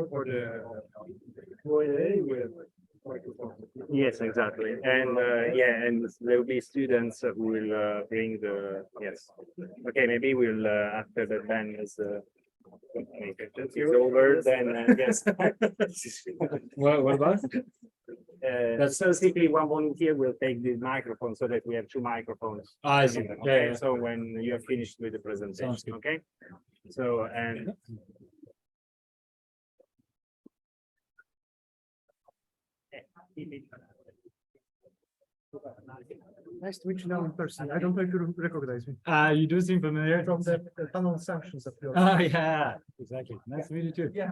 For the QA with microphone. Yes, exactly. And yeah, and there will be students who will bring the yes. Okay, maybe we'll after the 10 is it's over, then yes. What about? That's basically one volunteer will take the microphone so that we have two microphones. I see. Okay, Yeah, yeah. so when you are finished with the Sounds presentation, good. okay? So and Nice to meet you now in person. I don't know if you recognize me. You do seem familiar. From the tunnel sanctions of yours. Oh, yeah, exactly. Nice to meet you too. Yeah.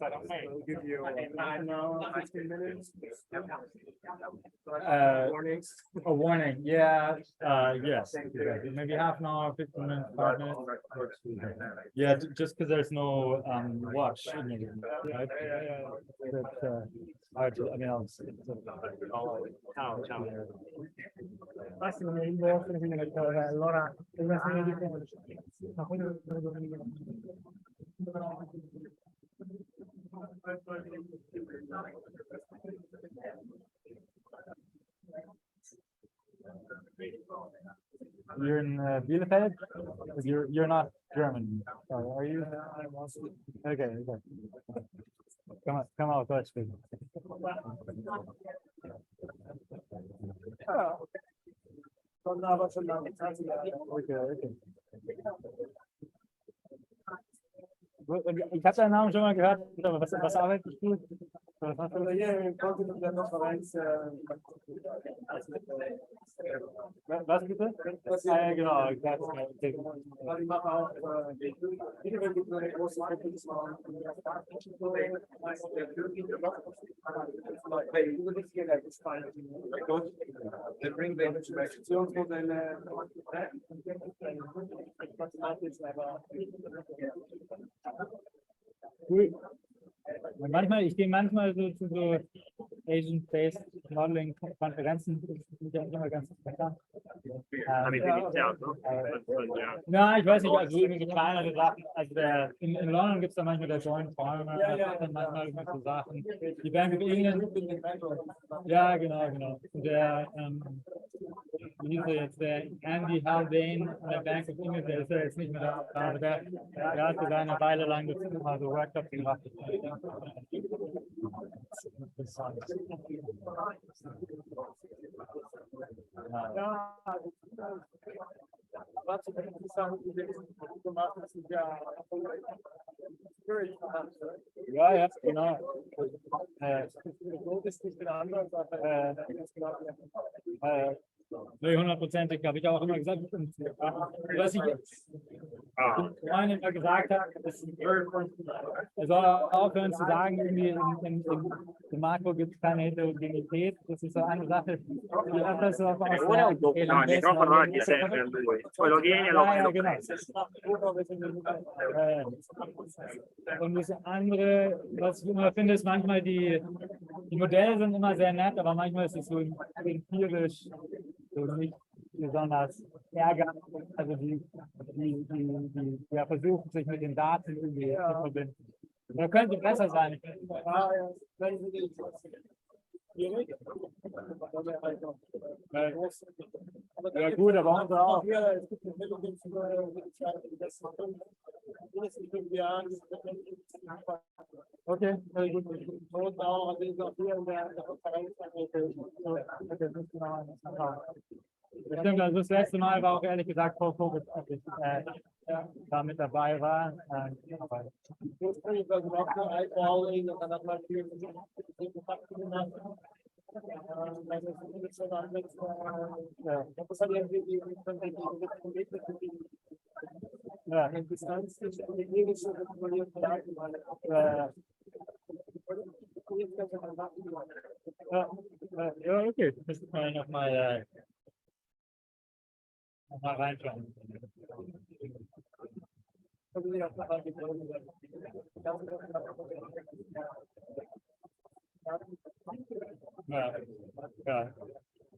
I'll give you 15 minutes. Warnings. A warning, yeah, yes, exactly. Maybe half an hour, 15 minutes, 5 minutes. Yeah, just because there's no watch in it, right? But, I mean, I'll. ciao, ciao. Massimo, io devo finire, allora una serie di cose. Ma poi devo venire. You're in Bielefeld? You're not German, are you? Okay, okay. Come out, Deutsch, please. Okay, okay. Ich habe deinen Namen schon mal gehört, aber was arbeitest du? Was machst du? Was bitte? Ja, genau. Ich mache auch eine große Cool. Und manchmal, ich gehe manchmal so zu so Asian-based Modeling-Konferenzen, das ist ja immer ganz interessant. Ja, ich weiß nicht, also irgendwie so kleinere Sachen. Also in London gibt es da manchmal der Joint Farmer, dann manchmal so Sachen. Die Bank of England. Ja, genau. Und der, wie hieß er jetzt, der Andy Haldane von der Bank of England, der ist ja jetzt nicht mehr da. Also der hat sogar eine Weile lang mal so Workshops gemacht. Ja, was interessant gemacht ist, ja, Ja, genau. ist nicht ein anderes, Nee, 100%ig, habe ich auch immer gesagt. Und, was ich vorhin immer gesagt habe, er soll aufhören zu sagen, irgendwie im Makro gibt es keine Heterogenität. Das ist so eine Sache, die öfters so auf Und das andere, was ich immer finde, ist manchmal die Modelle sind immer sehr nett, aber manchmal ist es so empirisch so nicht besonders ärgerlich. Also die versuchen sich mit den Daten irgendwie zu verbinden. Da könnte besser sein. Ja gut, aber unsere auch. Okay, very good. So now I think here and there the Konferenz Stimmt, also das letzte Mal war auch ehrlich gesagt vor Covid, als ich da mit dabei war. Aber ja, Distanz ist ja, okay. Das ist mal nochmal reinschauen. Ja, ja.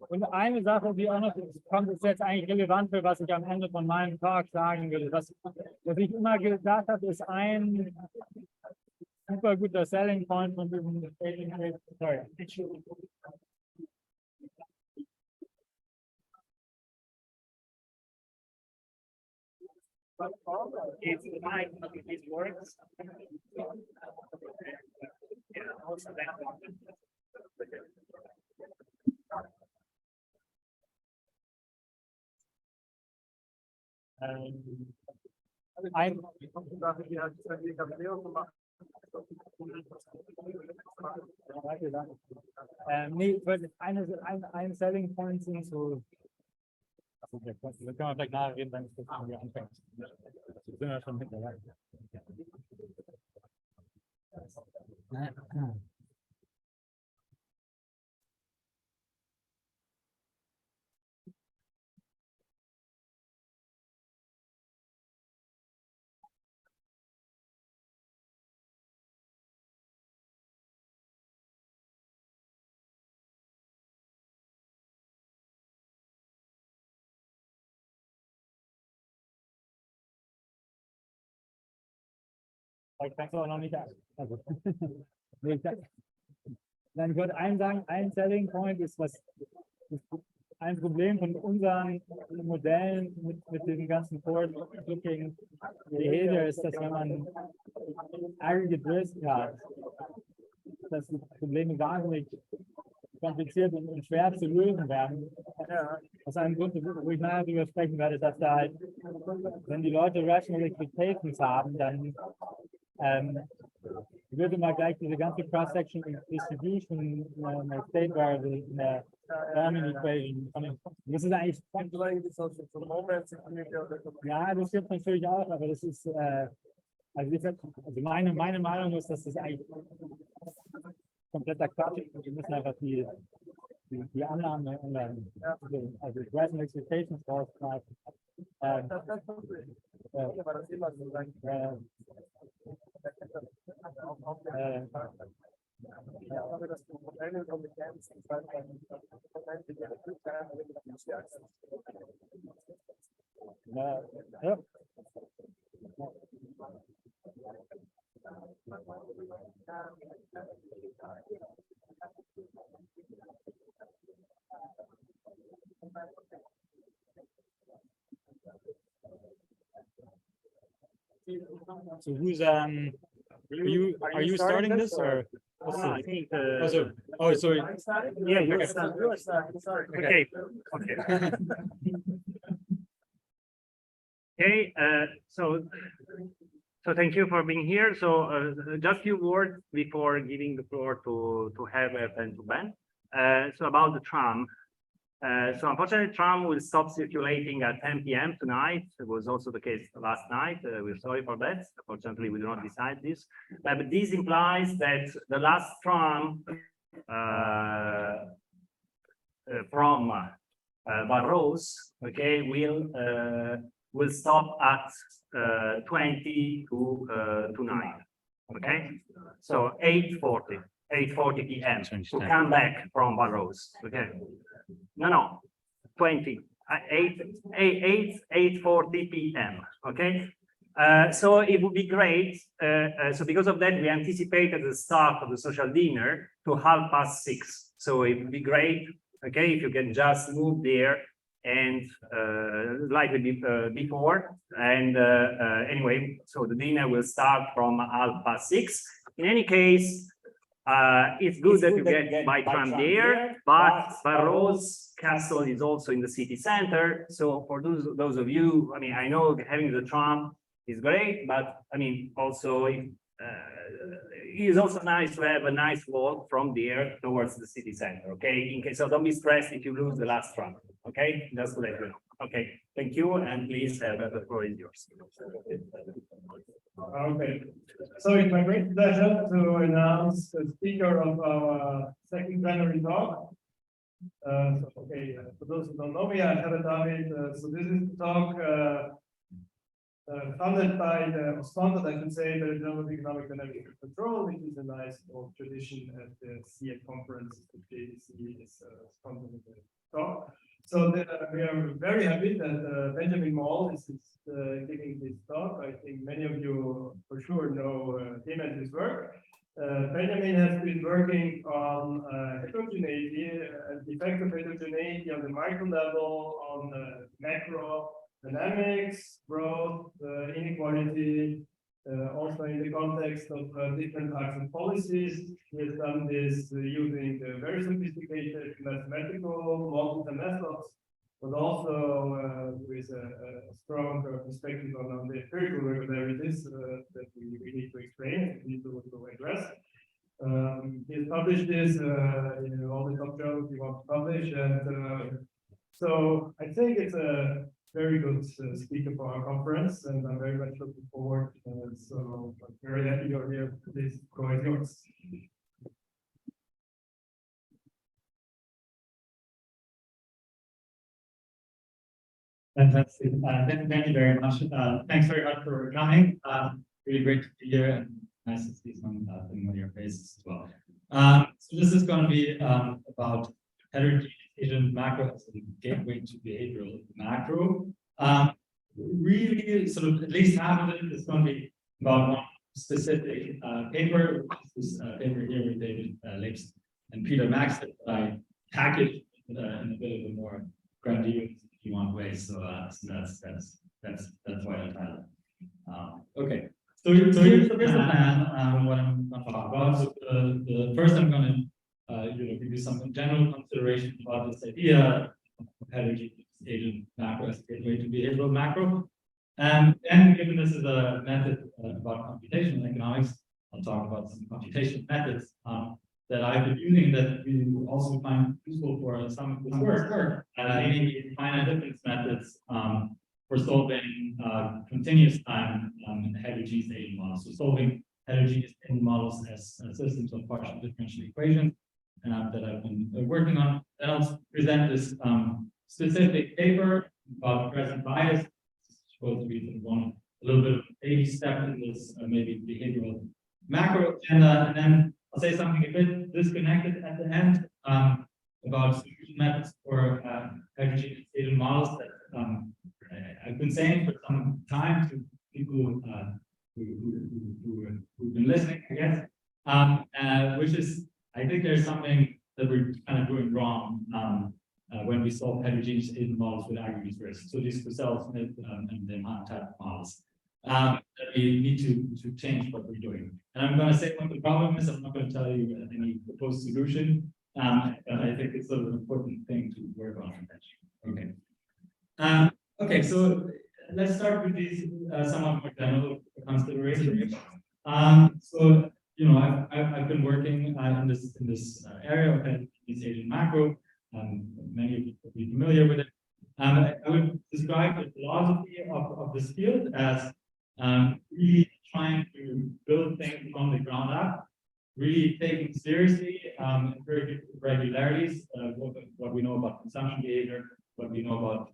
Und eine Sache, die auch noch kommt, ist jetzt eigentlich relevant für was ich am Ende von meinem Talk sagen will. Was ich immer gedacht habe, ist ein super guter Selling Point von diesem sorry. It's fine if it works. Nee, ein Selling Point sind so. Da können wir vielleicht nachreden, wenn es irgendwie anfängt. Sind wir schon hinterher. Ich fange auch noch nicht an. Also, dann würde ich sagen, ein Selling Point ist ein Problem von unseren Modellen mit diesem ganzen Forward-Looking Behavior ist, dass wenn man Aggregate Risk hat, dass die Probleme wahnsinnig kompliziert und schwer zu lösen werden. Aus einem Grund, wo ich nachher darüber sprechen werde, dass da halt, wenn die Leute Rational Expectations haben, dann würde man gleich diese ganze Cross-Section Distribution State Variable in der Terminal Equation. Das ist eigentlich. Ja, das gibt es natürlich auch, aber das ist, also meine Meinung ist, dass das eigentlich kompletter Quatsch ist. Wir müssen einfach die Annahmen ändern. Also Rational Expectations rausgreifen. Ja. So who's are you starting this or? No, I think. Oh, sorry. Yeah, you're starting. Okay. Okay. Okay. So thank you for being here. So just a few words before giving the floor to Herbert and to Ben. So about the tram. So unfortunately, tram will stop circulating at 10 p.m. tonight. It was also the case last night. We're sorry for that. Unfortunately, we do not decide this. But this implies that the last tram from Barros, okay, will stop at 20 to 9. Okay, so 8:40 p.m. to come back from Barros. Okay. No, 8:40 p.m. Okay, so it would be great. So because of that, we anticipated the start of the social dinner to 6:30. So it would be great, okay, if you can just move there and slightly before. And anyway, so the dinner will start from 6:30. in any case, it's good that you get by tram there, but Barros Castle is also in the city center. So for those of you, I mean, I know having the tram is great, but I mean, also it is also nice to have a nice walk from there towards the city center. Okay, in case, so don't be stressed if you lose the last tram. Okay, just to let you know. Okay, thank you, and please the floor is yours. Okay, so it's my great pleasure to announce the speaker of our second plenary talk. For those who don't know me, I'm Herbert David. So this is the talk funded by the, sponsored, I should say, the Journal of Economic Dynamics and Control, which is a nice old tradition at the CEF conference. The JDC is sponsoring the talk. So we are very happy that Benjamin Moll is giving this talk. I think many of you for sure know him and his work. Benjamin has been working on heterogeneity and the effect of heterogeneity on the micro level, on macro dynamics, growth, inequality, also in the context of different types of policies. He has done this using very sophisticated mathematical models and methods, but also with a strong perspective on the empirical regularities that we need to explain, we need to address. He has published this in all the top journals he wants to publish, and so I think it's a very good speaker for our conference, and I'm very much looking forward. So I'm very happy you're here. Please go ahead, yours. Fantastic. Thank you very much. Thanks very much for coming. Really great to be here, and nice to see some familiar faces as well. So this is going to be about heterogeneous agent macro as a gateway to behavioral macro. Really, sort of at least half of it is going to be about one specific paper, which is this paper here with David Lips and Peter Max that I packaged in a bit of a more grandiose, if you want, way. So, that's why I titled it. Okay. So here's the plan. What I'm going to talk about. So the first, I'm going to give you some general consideration about this idea of heterogeneous agent macro as a gateway to behavioral macro. And given this is a method about computational economics, I'll talk about some computational methods that I've been using that we also find useful for some of this work, namely finite difference methods for solving continuous time heterogeneous agent models. So solving heterogeneous agent models as systems of partial differential equations that I've been working on. And I'll present this specific paper about present bias. It's supposed to be a little bit of a baby step in this maybe behavioral macro agenda, and then I'll say something a bit disconnected at the end about solution methods for heterogeneous agent models that I've been saying for some time to people who've been listening, I guess, which is, I think there's something that we're kind of doing wrong when we solve heterogeneous agent models with aggregate risk. So these Purcell-Smith and the Mann type models. That we need to change what we're doing. And I'm going to say what the problem is. I'm not going to tell you any proposed solution. I think it's sort of an important thing to work on. Okay. Okay, so let's start with these somewhat more general considerations. So you know, I've been working in this area of heterogeneous agent macro. Many of you will be familiar with it. I would describe the philosophy of this field as really trying to build things from the ground up, really taking seriously regularities, what we know about consumption behavior, what we know about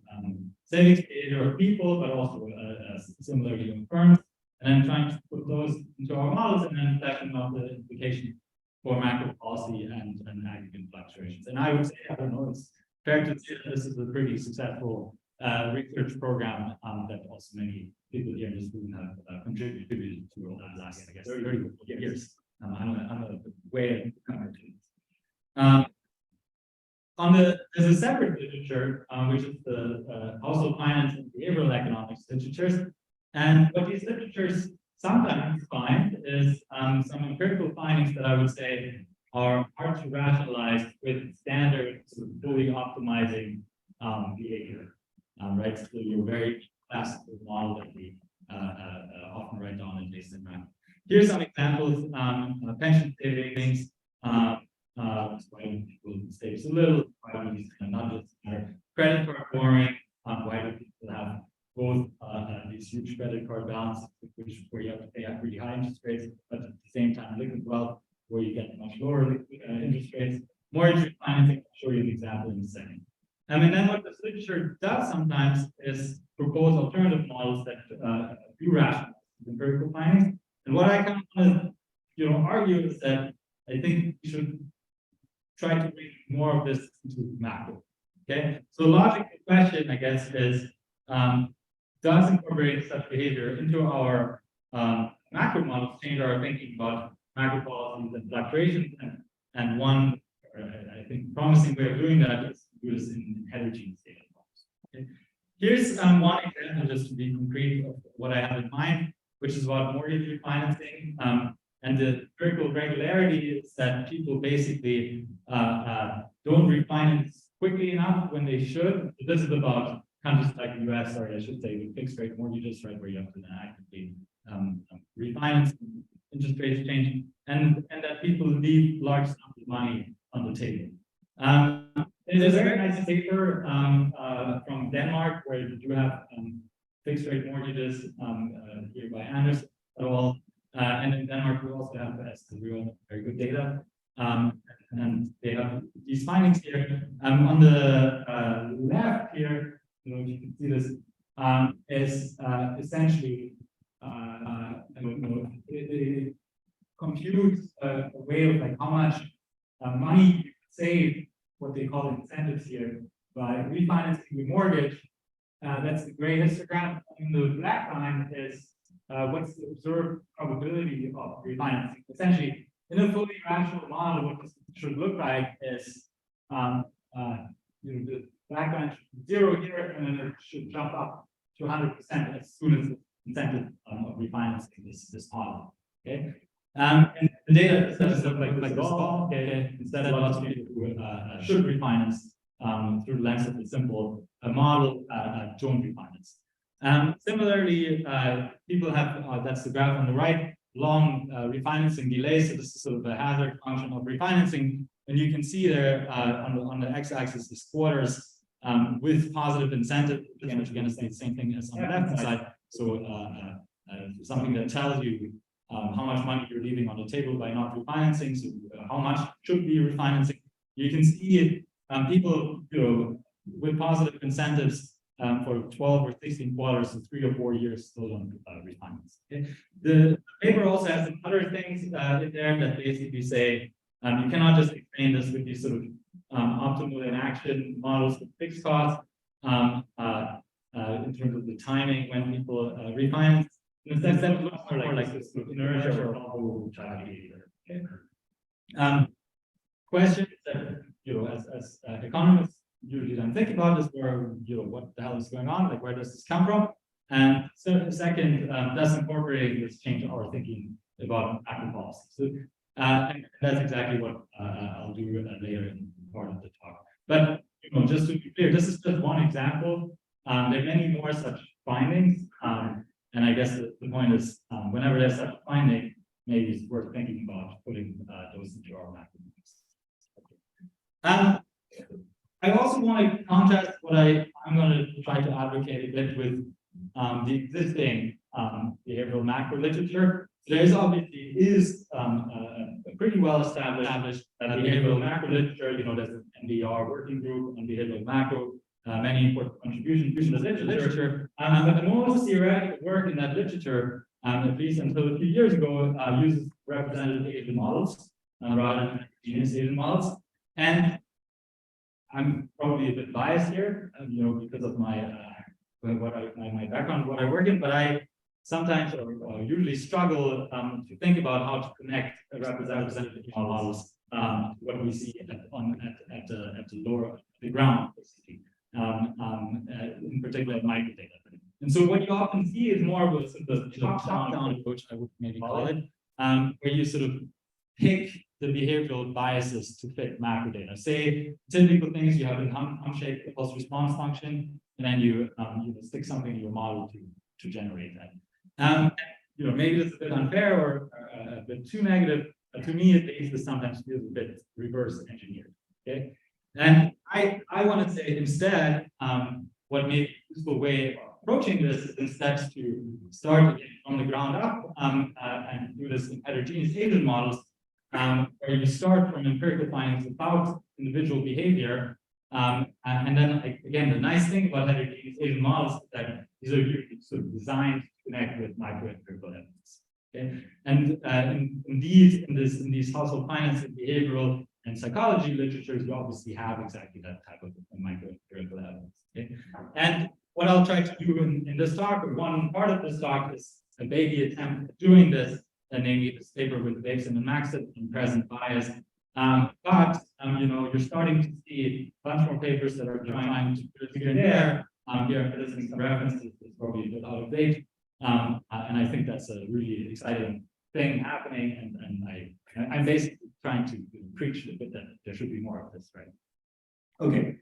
savings behavior of people, but also similarly in firms, and then trying to put those into our models and then fleshing out the implication for macro policy and aggregate fluctuations. And I would say, I don't know, it's fair to say that this is a pretty successful research program that also many people here in this room have contributed to over the last, I guess, 30 years. I'm a way there's a separate literature, which is the household finance and behavioral economics literatures. And what these literatures sometimes find is some empirical findings that I would say are hard to rationalize with standard sort of fully optimizing behavior. Right, so your very classical model that we often write down in basic math. Here's some examples: pension savings. Why people save so little? Why do these not just credit card borrowing? Why do people have both these huge credit card balances, where you have to pay out really high interest rates, but at the same time liquid wealth, where you get much lower interest rates? Mortgage financing. I'll show you an example in a second. And then what this literature does sometimes is propose alternative models that do rationalize empirical findings. And what I kind of argue is that I think we should try to bring more of this into macro. Okay, so the logical question, I guess, is does incorporating such behavior into our macro models change our thinking about macro policies and fluctuations? And one, I think, promising way of doing that is to do this in heterogeneous data models. Okay. Here's one example, just to be concrete, of what I have in mind, which is about mortgage refinancing. And the empirical regularity is that people basically don't refinance quickly enough when they should. So this is about countries like the US, or I should say, with fixed rate mortgages, right, where you have to then actively refinance, interest rates change, and that people leave large sums of money on the table. There's a very nice paper from Denmark where you do have fixed rate mortgages here by Anders et al. And in Denmark, we also have very good data. And they have these findings here. On the left here, you can see this, is essentially it computes a way of like how much money you can save, what they call incentives here, by refinancing your mortgage. That's the gray histogram. And the black line is what's the observed probability of refinancing. Essentially, in a fully rational model, what this should look like is the black line should be 0 here, and then it should jump up to 100% as soon as the incentive of refinancing this model. Okay. And the data doesn't look like this at all. Okay. Instead, lots of people who should refinance through the lens of the simple model don't refinance. Similarly, people have that's the graph on the right, long refinancing delays. So this is sort of a hazard function of refinancing, and you can see there on the x-axis is quarters with positive incentive, which again is the same thing as on the left side. So something that tells you how much money you're leaving on the table by not refinancing. So how much should be refinancing? You can see people, with positive incentives for 12 or 16 quarters, so 3 or 4 years still don't refinance. Okay. The paper also has some other things in there that basically say you cannot just explain this with these sort of optimal inaction models with fixed costs in terms of the timing when people refinance. Instead, that looks more like this sort of inertia or novel child behavior. Okay. Questions that as economists usually don't think about is where what the hell is going on, like where does this come from? And so second, does incorporating this change our thinking about macro policy? So and that's exactly what I'll do later in part of the talk. But just to be clear, this is just one example. There are many more such findings. And I guess the point is, whenever there's such a finding, maybe it's worth thinking about putting those into our macro models. I also want to contrast what I'm going to try to advocate a bit with the existing behavioral macro literature. There is obviously a pretty well established behavioral macro literature. There's an NBR working group on behavioral macro. Many important contributions to the literature. But the most theoretical work in that literature, at least until a few years ago, uses representative Asian models rather than homogeneous Asian models. And I'm probably a bit biased here, because of my background, what I work in. But I sometimes or usually struggle to think about how to connect representative models to what we see at the lower the ground, basically. In particular, microdata. And so what you often see is more of a sort of top-down approach, I would maybe call it, where you sort of pick the behavioral biases to fit macro data. Say typical things, you have a hum-shake pulse response function, and then you stick something in your model to generate that. Maybe it's a bit unfair or a bit too negative. To me, at least, this sometimes feels a bit reverse engineered. Okay, and I want to say instead, what may be a useful way of approaching this is instead to start from the ground up and do this in heterogeneous agent models, where you start from empirical findings about individual behavior. And then again, the nice thing about heterogeneous agent models is that these are usually sort of designed to connect with micro-empirical evidence. Okay? And indeed, in these household finance and behavioral and psychology literatures, we obviously have exactly that type of micro-empirical evidence. Okay? And what I'll try to do in this talk, or one part of this talk, is a baby attempt at doing this, namely this paper with Babson and Maxett on present bias. But you're starting to see a bunch more papers that are trying to put it here and there. Here I'm listing some references, it's probably a bit out of date. And I think that's a really exciting thing happening. And I'm basically trying to preach a bit that there should be more of this, right? Okay.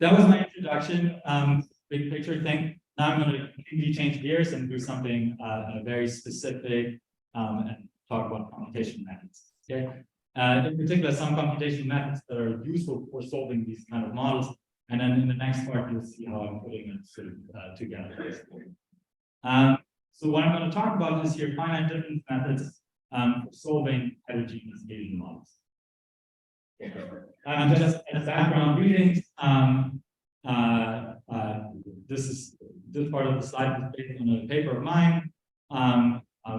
That was my introduction, big picture thing. Now I'm going to completely change gears and do something very specific and talk about computation methods. Okay. In particular, some computation methods that are useful for solving these kind of models. And then in the next part, you'll see how I'm putting it sort of together. So what I'm going to talk about is here finite difference methods for solving heterogeneous Bayesian models. Just as background readings, this part of the slide is based on a paper of mine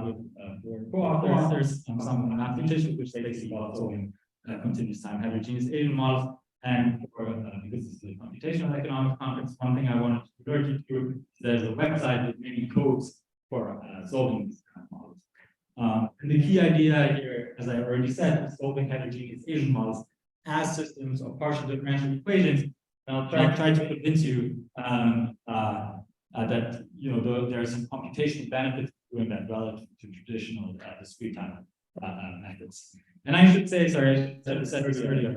with four co-authors. There's some mathematicians which they speak about solving continuous time heterogeneous Bayesian models. And because this is a computational economics conference, one thing I wanted to alert you to is there's a website with many codes for solving these kind of models. And the key idea here, as I already said, is solving heterogeneous Bayesian models as systems of partial differential equations. And I'll try to convince you that there are some computational benefits to doing that relative to traditional discrete time methods. And I should say, sorry, I said this earlier,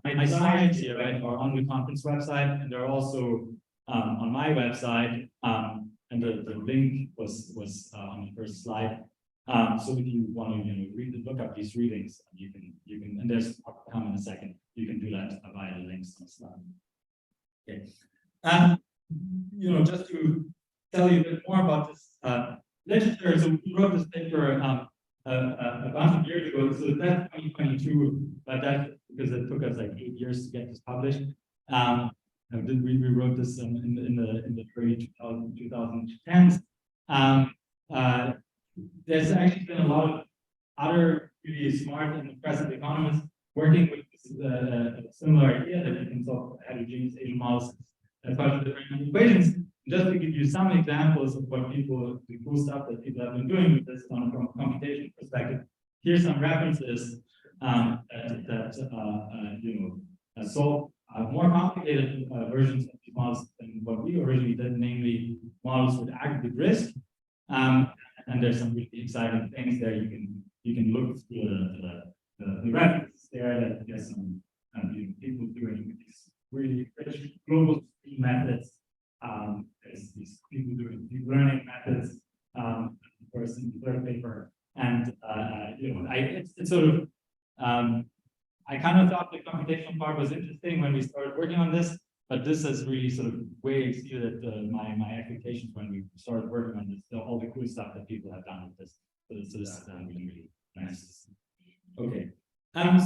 my slides here, right, are on the conference website, and they're also on my website, and the link was on the first slide. So if you want to look up these readings, you can, and there's more to come in a second. You can do that via the links on the slide. Okay. Just to tell you a bit more about this literature, so we wrote this paper a bunch of years ago, so that's 2022, but that's because it took us like 8 years to get this published. We wrote this in the early 2010s. There's actually been a lot of other really smart and impressive economists working with this similar idea that you can solve heterogeneous Bayesian models as part of different equations. Just to give you some examples of what the cool stuff that people have been doing with this from a computation perspective. Here's some references that solve more complicated versions of these models than what we originally did, namely models with aggregate risk. And there's some really exciting things there. You can look through the references there that there's some people doing these really rich global methods. There's these people doing deep learning methods, of course, in the third paper. And it's sort of I kind of thought the computational part was interesting when we started working on this, but this has really sort of way exceeded my expectations when we started working on this. All the cool stuff that people have done with this. So this is really nice. Okay.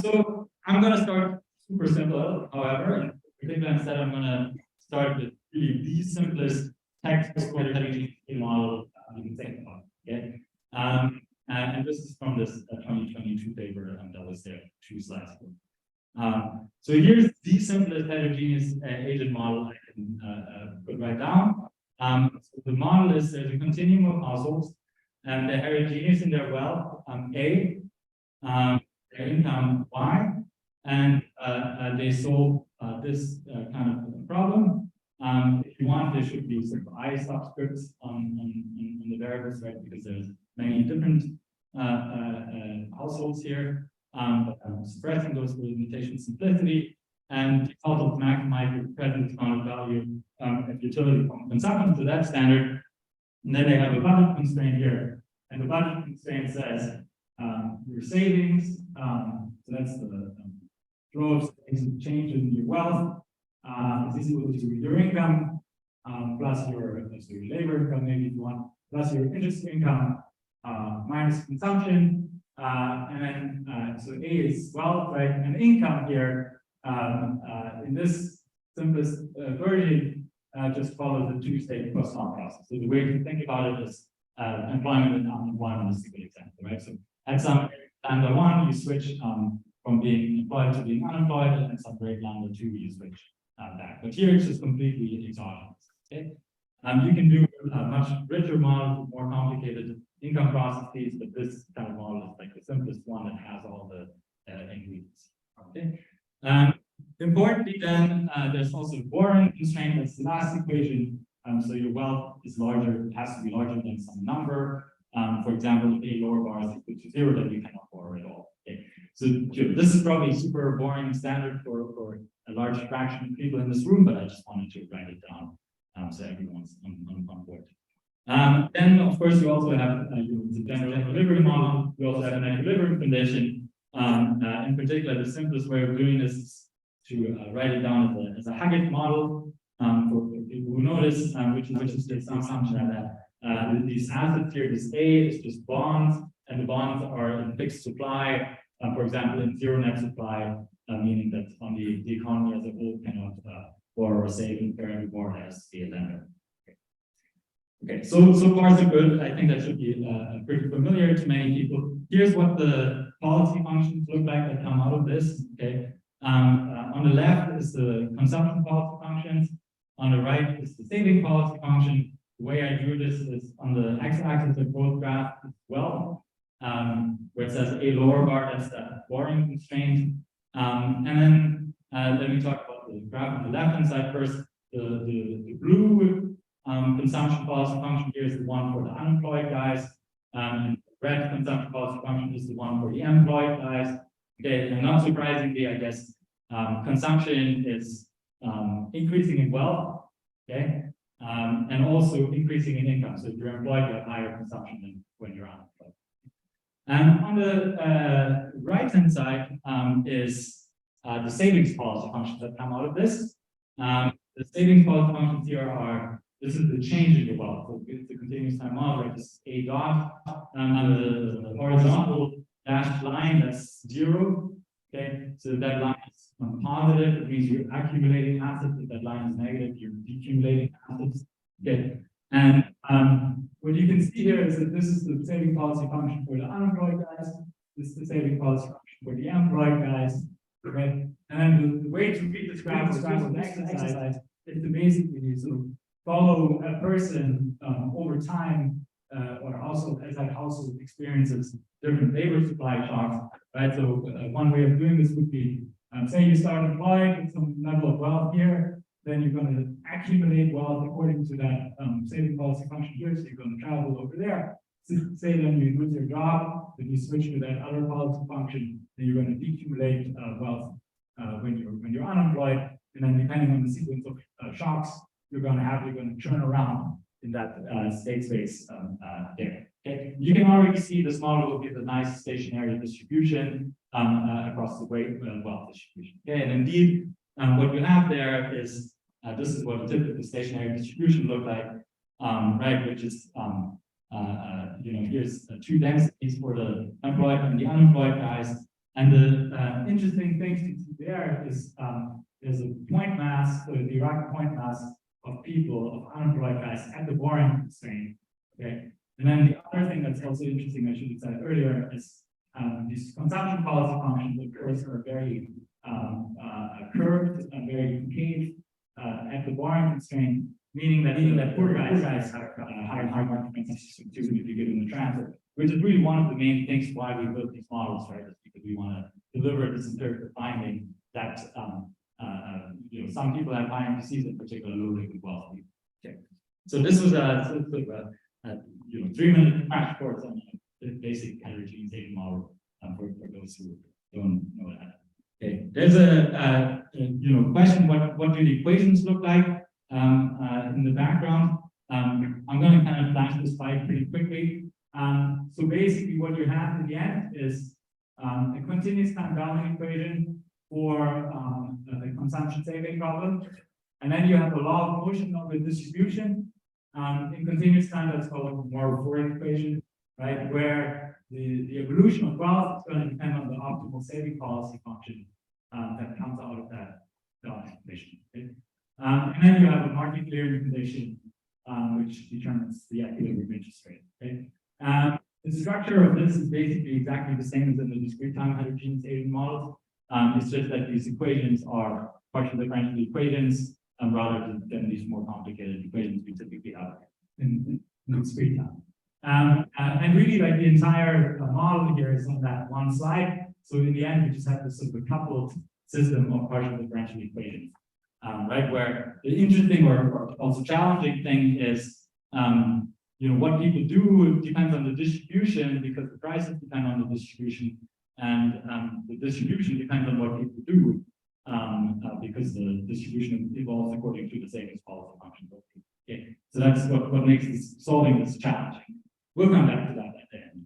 So I'm going to start super simple, however, and particularly instead I'm going to start with really the simplest text heterogeneous model you can think about. Okay. And this is from this 2022 paper that was there 2 slides ago. So here's the simplest heterogeneous agent model I can put right down. So the model is there's a continuum of households, and they're heterogeneous in their wealth, A, their income, Y, and they solve this kind of problem. If you want, there should be sort of I subscripts on the variables, right? Because there's many different households here. But suppressing those for limitation simplicity and also to maximize your present discounted value of utility consumption to that standard. And then they have a budget constraint here, and the budget constraint says your savings. So that's the gross change in your wealth is equal to your income plus your labor income, maybe if you want, plus your interest income minus consumption. And then so A is wealth, right? And income here in this simplest version just follows the two-stage cross-sum process. So the way to think about it is employment and unemployment is a good example, right? So at some lambda 1, you switch from being employed to being unemployed, and at some grade lambda 2, you switch back. But here it's just completely exogenous. Okay, you can do much richer models, more complicated income processes, but this kind of model is like the simplest one that has all the ingredients. Okay. Importantly, then there's also borrowing constraint. That's the last equation. So your wealth is larger, it has to be larger than some number. For example, if a lower bar is equal to 0, then you cannot borrow at all. Okay. So this is probably super boring standard for a large fraction of people in this room, but I just wanted to write it down so everyone's on board. Then, of course, you also have the general equilibrium model. We also have an equilibrium condition. In particular, the simplest way of doing this is to write it down as a Haggett model for people who know this, which is the assumption that these assets here, this A is just bonds, and the bonds are in fixed supply. For example, in zero net supply, meaning that on the economy as a whole cannot borrow or save in parent more has to be a lender. Okay, so far so good. I think that should be pretty familiar to many people. Here's what the policy functions look like that come out of this. Okay, on the left is the consumption policy functions. On the right is the saving policy function. The way I do this is on the x-axis of both graphs as well, where it says a lower bar, that's the borrowing constraint. And then let me talk about the graph on the left-hand side first. The blue consumption policy function here is the one for the unemployed guys, and the red consumption policy function is the one for the employed guys. Okay, and not surprisingly, I guess consumption is increasing in wealth, okay, and also increasing in income. So if you're employed, you have higher consumption than when you're unemployed. And on the right-hand side is the savings policy functions that come out of this. The savings policy functions here are, this is the change in your wealth. So it's a continuous time model, right? This is A dot, and the horizontal dashed line, that's 0. Okay, so that line is positive, it means you're accumulating assets. If that line is negative, you're decumulating assets. Okay, and what you can see here is that this is the saving policy function for the unemployed guys. This is the saving policy function for the employed guys. Okay, and then the way to read this graph is an exercise is to basically sort of follow a person over time, or also as that household experiences different labor supply shocks, right? So one way of doing this would be, say you start employed with some level of wealth here, then you're going to accumulate wealth according to that saving policy function here. So you're going to travel over there. So say then you lose your job, then you switch to that other policy function, then you're going to decumulate wealth when you're unemployed, and then depending on the sequence of shocks you're going to turn around in that state space there. Okay, you can already see this model will give a nice stationary distribution across the wealth distribution. Okay, and indeed, what you have there is this is what a typical stationary distribution look like, right? Which is here's two densities for the employed and the unemployed guys. And the interesting thing to see there is there's a point mass, the Iraq point mass of people, of unemployed guys at the borrowing constraint. Okay, and then the other thing that's also interesting, I should have said earlier, is these consumption policy functions, of course, are very curved and very concave at the borrowing constraint, meaning that poor guys have higher market consumption too if you give them the transfer, which is really one of the main things why we built these models, right? Is because we want to deliver this empirical finding that some people have high MPCs, in particular low liquid wealth. Okay, so this was a sort of a 3-minute crash course on the basic heterogeneous data model for those who don't know that. Okay, there's a question: what do the equations look like in the background? I'm going to kind of flash this slide pretty quickly. So basically, what you have in the end is a continuous time bounding equation for the consumption saving problem, and then you have a law of motion of the distribution. In continuous time, that's called a Moll equation, right? Where the evolution of wealth is going to depend on the optimal saving policy function that comes out of that equation. Okay? And then you have a market clearing condition, which determines the equilibrium interest rate. Okay? The structure of this is basically exactly the same as in the discrete time heterogeneous agent models. It's just that these equations are partial differential equations rather than these more complicated equations we typically have in discrete time. And really, like the entire model here is on that one slide. So in the end, we just have this sort of a coupled system of partial differential equations, right? Where the interesting or also challenging thing is, what people do depends on the distribution, because the prices depend on the distribution, and the distribution depends on what people do, because the distribution evolves according to the savings policy function. Okay, so that's what makes solving this challenging. We'll come back to that at the end.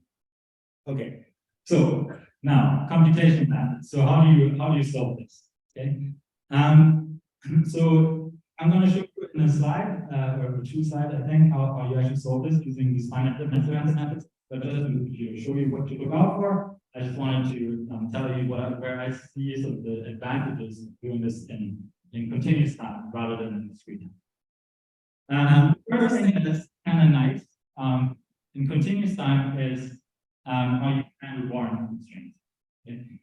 Okay, so now computational methods. So how do you solve this? Okay, so I'm going to show you in a slide or 2 slides, I think, how you actually solve this using these finite difference methods. But just to show you what to look out for, I just wanted to tell you where I see sort of the advantages of doing this in continuous time rather than in discrete time. The first thing that's kind of nice in continuous time is how you handle warrant constraints. Okay?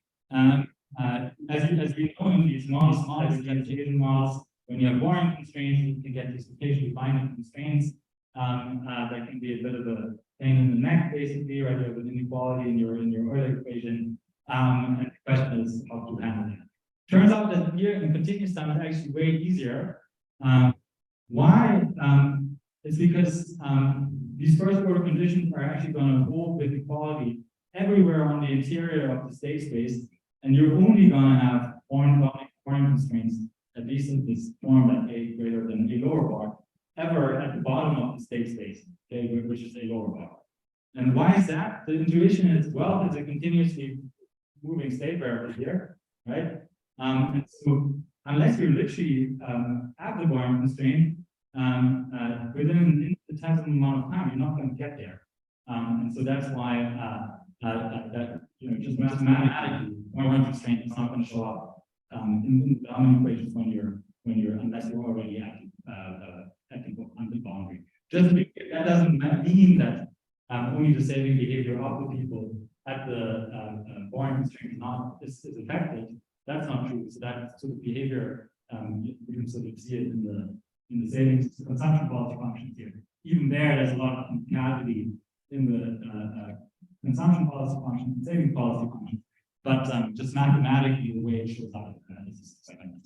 As we know in these models, heterogeneous models, when you have warrant constraints, you can get these occasionally binding constraints that can be a bit of a pain in the neck, basically, right? You have an inequality in your Euler equation, and the question is how to handle that. Turns out that here in continuous time it's actually way easier. Why? It's because these first order conditions are actually going to hold with equality everywhere on the interior of the state space, and you're only going to have warrant constraints, at least in this form at a greater than a lower bar, ever at the bottom of the state space, okay, which is a lower bar. And why is that? The intuition is, well, it's a continuously moving state variable here, right? And so unless you literally have the warrant constraint within an infinitesimal amount of time, you're not going to get there. And so that's why that just mathematically, warrant constraint is not going to show up in the bounding equations when you're unless you're already at the boundary. Just because that doesn't mean that only the saving behavior of the people at the warrant constraint is affected. That's not true. So that sort of behavior, you can sort of see it in the savings consumption policy functions here. Even there's a lot of complexity in the consumption policy function and saving policy function. But just mathematically, the way it shows up is second.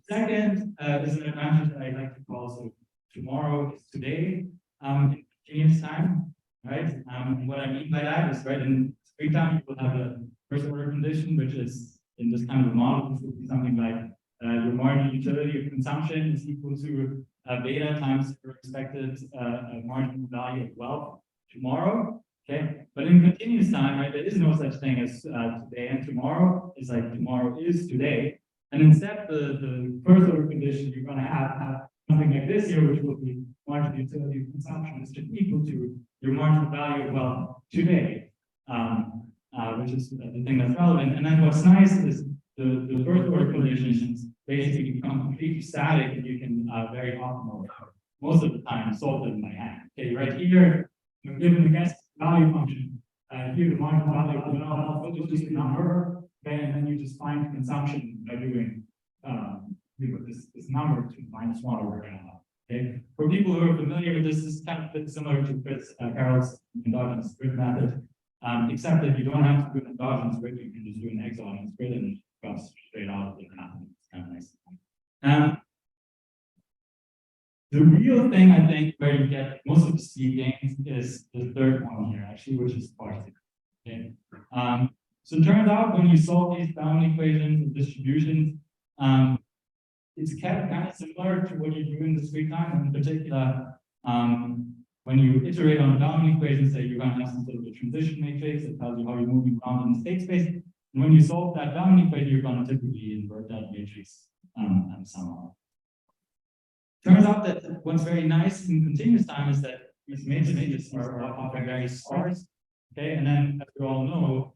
Second is an advantage that I like to call so tomorrow is today in continuous time, right? What I mean by that is, right, in discrete time, you will have a first order condition, which is in this kind of model, this would be something like your marginal utility of consumption is equal to beta times your expected marginal value of wealth tomorrow. Okay, but in continuous time, right, there is no such thing as today and tomorrow. It's like tomorrow is today, and instead the first order condition you're going to have something like this here, which will be marginal utility of consumption is just equal to your marginal value of wealth today, which is the thing that's relevant. And then what's nice is the first order conditions basically become completely static, and you can very often, most of the time, solve them by hand. Okay, right here, you're given the guess value function. Here, the marginal value of wealth, which is just a number, okay, and then you just find consumption by doing this number to -1 over n. Okay, for people who are familiar with this is kind of a bit similar to Carroll's endogenous grid method, except that you don't have to do an endogenous grid, you can just do an exogenous grid and it comes straight out of the math. It's kind of nice. The real thing, I think, where you get most of the speed gains is the third one here, actually, which is sparsity. Okay. So it turns out when you solve these bounding equations and distributions, it's kind of similar to what you do in discrete time. In particular, when you iterate on a bounding equation, say you're going to have some sort of a transition matrix that tells you how you're moving around in the state space. And when you solve that bounding equation, you're going to typically invert that matrix somehow. Turns out that what's very nice in continuous time is that these matrices are often very sparse. Okay, and then as we all know,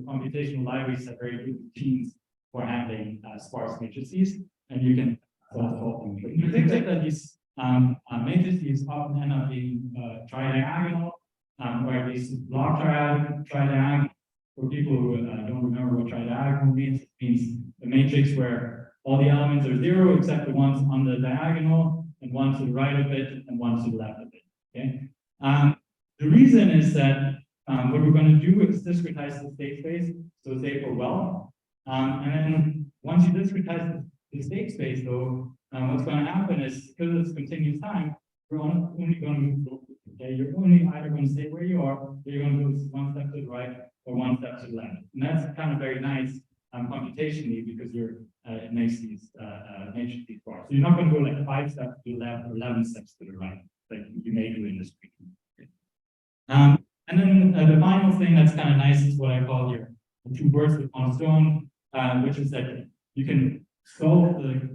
computational libraries have very good routines for handling sparse matrices, and you can solve them. But you think that these matrices often end up being tridiagonal, or at least block tridiagonal. For people who don't remember what tridiagonal means, it means a matrix where all the elements are zero except the ones on the diagonal, and one to the right of it, and one to the left of it. Okay. The reason is that what we're going to do is discretize the state space, so say for well, and then once you discretize the state space, though, what's going to happen is because it's continuous time, you're only going to move forward. Okay, you're only either going to stay where you are, or you're going to move one step to the right or one step to the left, and that's kind of very nice computationally because it makes these matrices bars. So you're not going to go like 5 steps to the left or 11 steps to the right, like you may do in this screen. And then the final thing that's kind of nice is what I call here the 2 birds with 1 stone, which is that you can solve the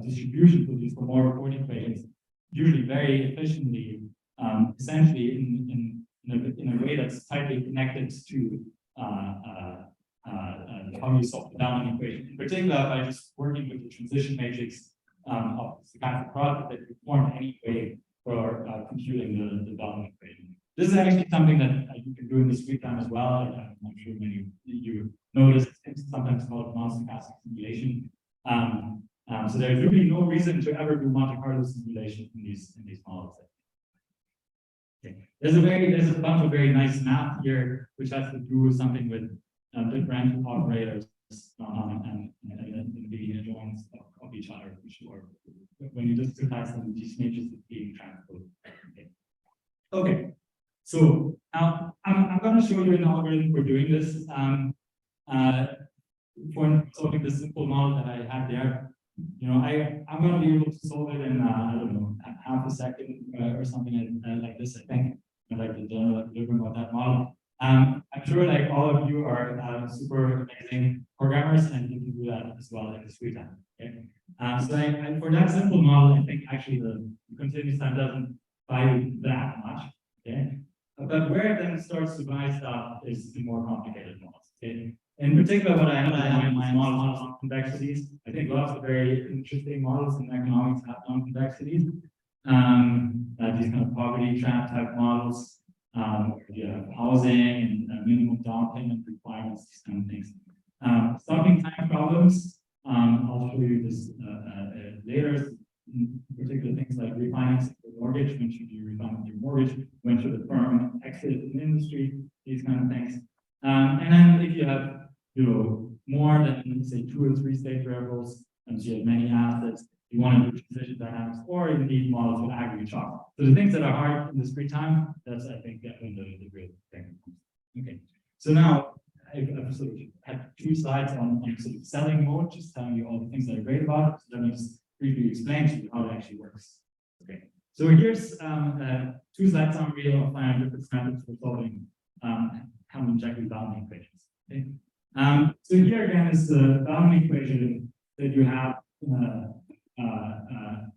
distribution for these Moll reporting equations usually very efficiently, essentially in a way that's tightly connected to how you solve the bounding equation. In particular, by just working with the transition matrix of the kind of product that you form anyway for computing the bounding equation. This is actually something that you can do in discrete time as well. I'm sure many of you notice it's sometimes called non-stochastic simulation. So there's really no reason to ever do Monte Carlo simulation in these models. Okay. There's a bunch of very nice math here, which has to do with something with differential operators and the joints of each other, which are when you discretize them, these matrices being transposed. Okay. So now I'm going to show you an algorithm for doing this. For solving the simple model that I had there, I'm going to be able to solve it in I don't know, half a second or something like this. I think like the general equilibrium of that model. I'm sure like all of you are super amazing programmers, and you can do that as well in this free time. Okay. So for that simple model, I think actually the continuous time doesn't buy that much. Okay. But where it then starts to buy stuff is the more complicated models. Okay. In particular, what I have in my model is convexities. I think lots of very interesting models in economics have non-convexities. These kind of poverty trap type models, you have housing and minimum down payment requirements, these kind of things. Solving time problems, I'll show you this later. In particular, things like refinancing your mortgage, when should you refinance your mortgage, when should the firm exit an industry, these kind of things. And then if you have more than say 2 or 3 state variables, and so you have many assets, you want to do transition dynamics, or you need models with aggregate shock. So the things that are hard in discrete time, that's I think definitely the real thing. Okay. So now I've sort of had 2 slides on sort of selling mode, just telling you all the things that are great about it. So let me just briefly explain to you how it actually works. Okay. So here's 2 slide summary of 5 different methods for solving Hammond-Jekyll bounding equations. Okay. So here again is the bounding equation that you have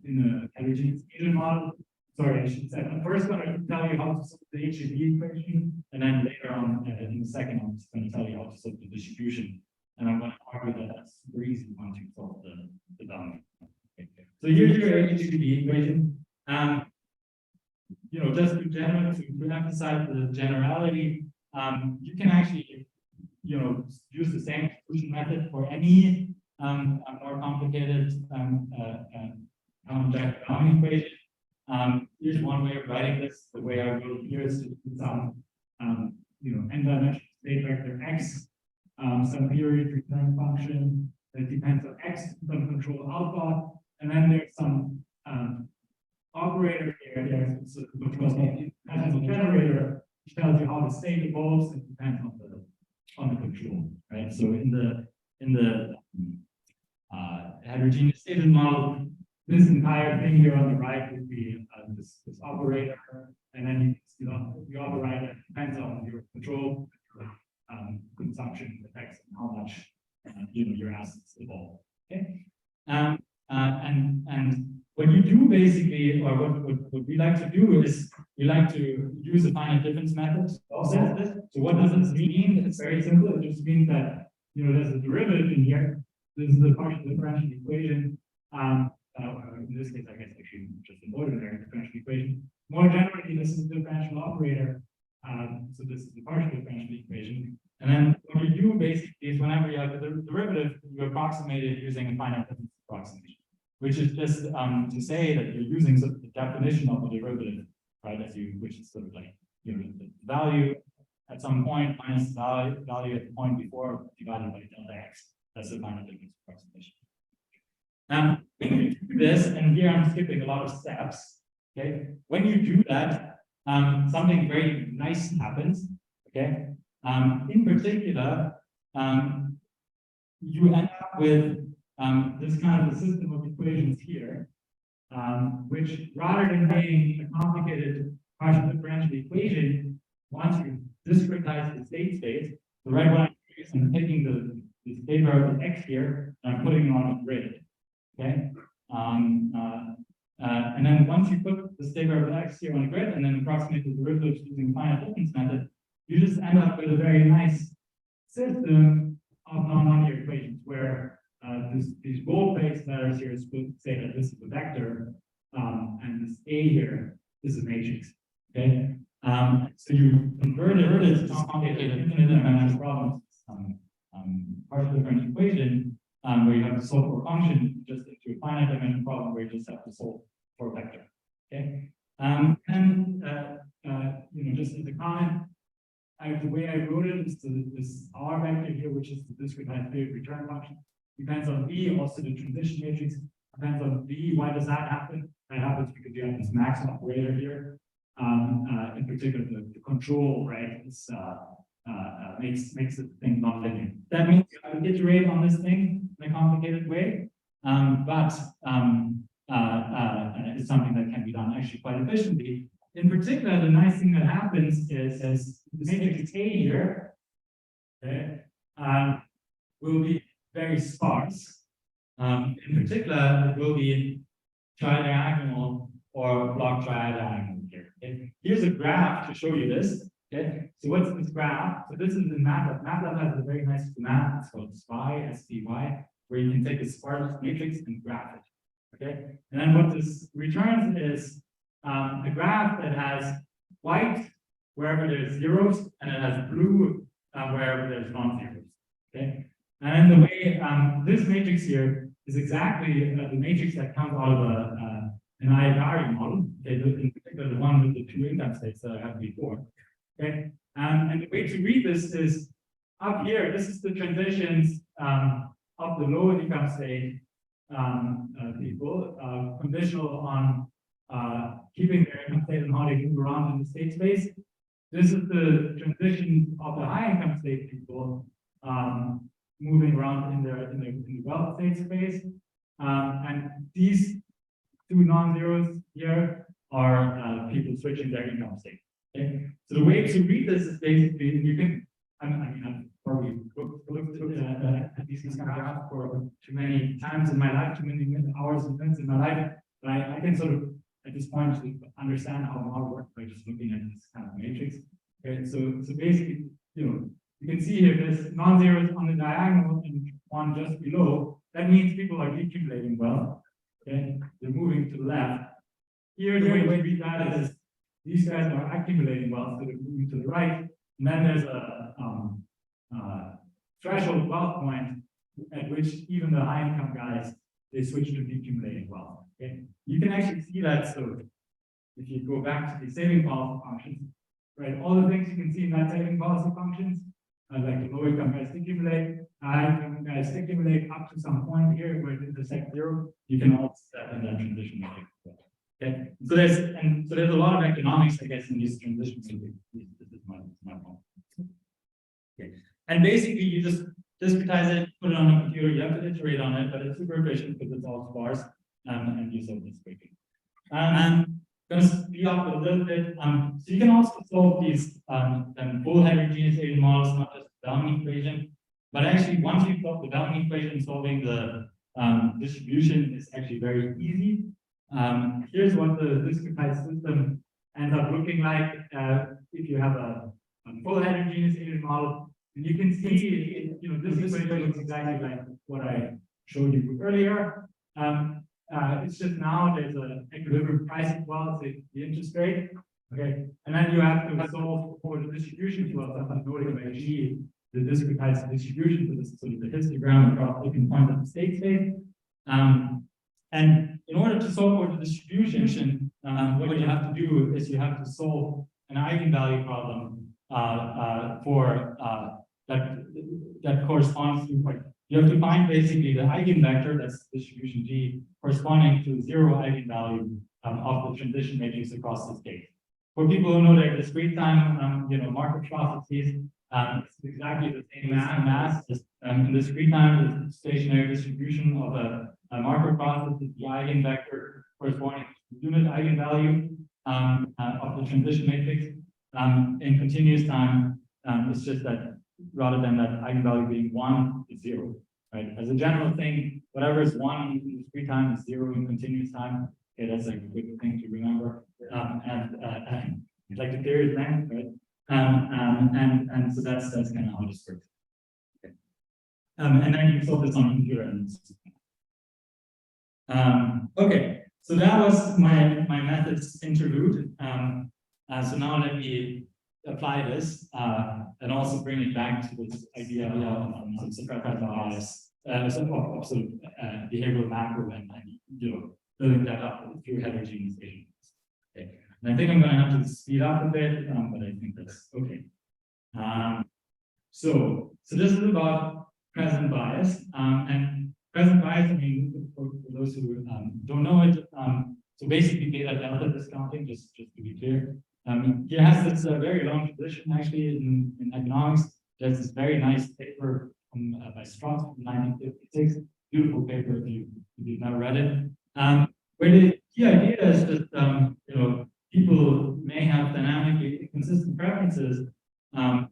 in a heterogeneous Asian model. Sorry, I should say. I'm first going to tell you how to solve the HAB equation, and then later on in the second, I'm just going to tell you how to solve the distribution. And I'm going to argue that that's super easy once you solve the bounding. Okay. So here's your HAB equation. Just to emphasize the generality, you can actually use the same solution method for any more complicated bounding equation. Here's one way of writing this. The way I wrote it here is to do some n-dimensional state vector x, some period return function that depends on x, some control alpha, and then there's some so which was depends on the generator, which tells you how the state evolves, and depends on the control, right? So in the heterogeneous state model, this entire thing here on the right would be this operator, and then the operator depends on your control, consumption effects, and how much your assets evolve. Okay, and what you do basically, or what we like to do is we like to use a finite difference method to offset this. So what does this mean? It's very simple. It just means that there's a derivative in here. This is the partial differential equation. In this case, I guess actually just an ordinary differential equation. More generally, this is the differential operator. So this is the partial differential equation. And then what you do basically is whenever you have the derivative, you approximate it using a finite difference approximation, which is just to say that you're using sort of the definition of the derivative, right? Which is sort of like the value at some point minus the value at the point before divided by delta x. That's the finite difference approximation. When you do this, and here I'm skipping a lot of steps. Okay, when you do that, something very nice happens. Okay, in particular, you end up with this kind of a system of equations here, which rather than being a complicated partial differential equation, once you discretize the state space, the right one is I'm taking the state variable x here and I'm putting it on a grid. Okay. And then once you put the state variable x here on a grid and then approximate the derivatives using the finite difference method, you just end up with a very nice system of non-linear equations where these bold-faced letters here say that this is a vector, and this A here is a matrix. Okay. So you convert it to complicated infinite dimensional problems, partial differential equation, where you have to solve for a function just into a finite dimensional problem where you just have to solve for a vector. Okay. Just as a comment, the way I wrote it is this R vector here, which is the discretized period return function, depends on V, also the transition matrix depends on V. Why does that happen? That happens because you have this max operator here. In particular, the control, right, is makes the thing non-linear. That means you have to iterate on this thing in a complicated way, but it's something that can be done actually quite efficiently. In particular, the nice thing that happens is the matrix A here, okay, will be very sparse. In particular, it will be tridiagonal or block tridiagonal here. Okay? Here's a graph to show you this. Okay, so what's this graph? So this is in MATLAB. MATLAB has a very nice command. It's called SPY, SPY, where you can take a sparse matrix and graph it. Okay, and then what this returns is a graph that has white wherever there's zeros, and it has blue wherever there's non-zeros. Okay, and the way this matrix here is exactly the matrix that comes out of an Iagari model. Okay, in particular the one with the two income states that I had before. Okay, and the way to read this is up here. This is the transitions of the low income state people, conditional on keeping their income state and how they move around in the state space. This is the transition of the high income state people moving around in the wealth state space. And these two non-zeros here are people switching their income state. Okay, so the way to read this is basically you can. I've probably looked at these kind of graphs for too many times in my life, too many hours and minutes in my life. But I can sort of at this point understand how model works by just looking at this kind of matrix. Okay, so basically, you can see here there's non-zeros on the diagonal and one just below. That means people are decumulating well. Okay, they're moving to the left. Here, the way to read that is these guys are accumulating wealth, so they're moving to the right. And then there's a threshold wealth point at which even the high income guys, they switch to decumulating wealth. Okay, you can actually see that. So if you go back to the saving policy functions, right, all the things you can see in that saving policy functions, like the low income guys decumulate, high income guys decumulate up to some point here where it intersects zero. You can also set in that transition matrix. Okay, So there's a lot of economics, I guess, in these transitions. This is my point. Okay. And basically, you just discretize it, put it on a computer. You have to iterate on it, but it's super efficient because it's all sparse, and you solve this quickly. I'm going to speed up a little bit. So you can also solve these full heterogeneous agent models, not just the Bellman equation, but actually once you've got the Bellman equation, solving the distribution is actually very easy. Here's what the discretized system ends up looking like if you have a full heterogeneous agent model. And you can see, this equation looks exactly like what I showed you earlier. It's just now there's an equilibrium price as well, so the interest rate. Okay, and then you have to solve for the distribution to a noting by G, the discretized distribution. So this is sort of the histogram across different points of the state space. And in order to solve for the distribution, what you have to do is you have to solve an eigenvalue problem for that corresponds to, like, you have to find basically the eigenvector, that's the distribution G, corresponding to zero eigenvalue of the transition matrix across the state. For people who know their discrete time, market processes, it's exactly the same mass. Just, in discrete time, the stationary distribution of a marker process is the eigenvector corresponding to the unit eigenvalue of the transition matrix. In continuous time, it's just that rather than that eigenvalue being 1, it's 0. Right? As a general thing, whatever is 1 in discrete time is 0 in continuous time. Okay, that's a good thing to remember. It's like the period length, right? And so that's kind of how this works. Okay. And then you solve this on a computer. Okay, so that was my methods interlude. So now let me apply this and also bring it back to this idea of suppressive bias, behavioral macro, and building that up through heterogeneous agents. Okay. And I think I'm going to have to speed up a bit, but I think that's okay. So this is about present bias, and present bias, I mean, for those who don't know it, so basically beta delta discounting, just to be clear. He has this very long tradition actually in economics. There's this very nice paper by Strauss from 1956, beautiful paper if you've never read it. Where the key idea is that people may have dynamically inconsistent preferences, and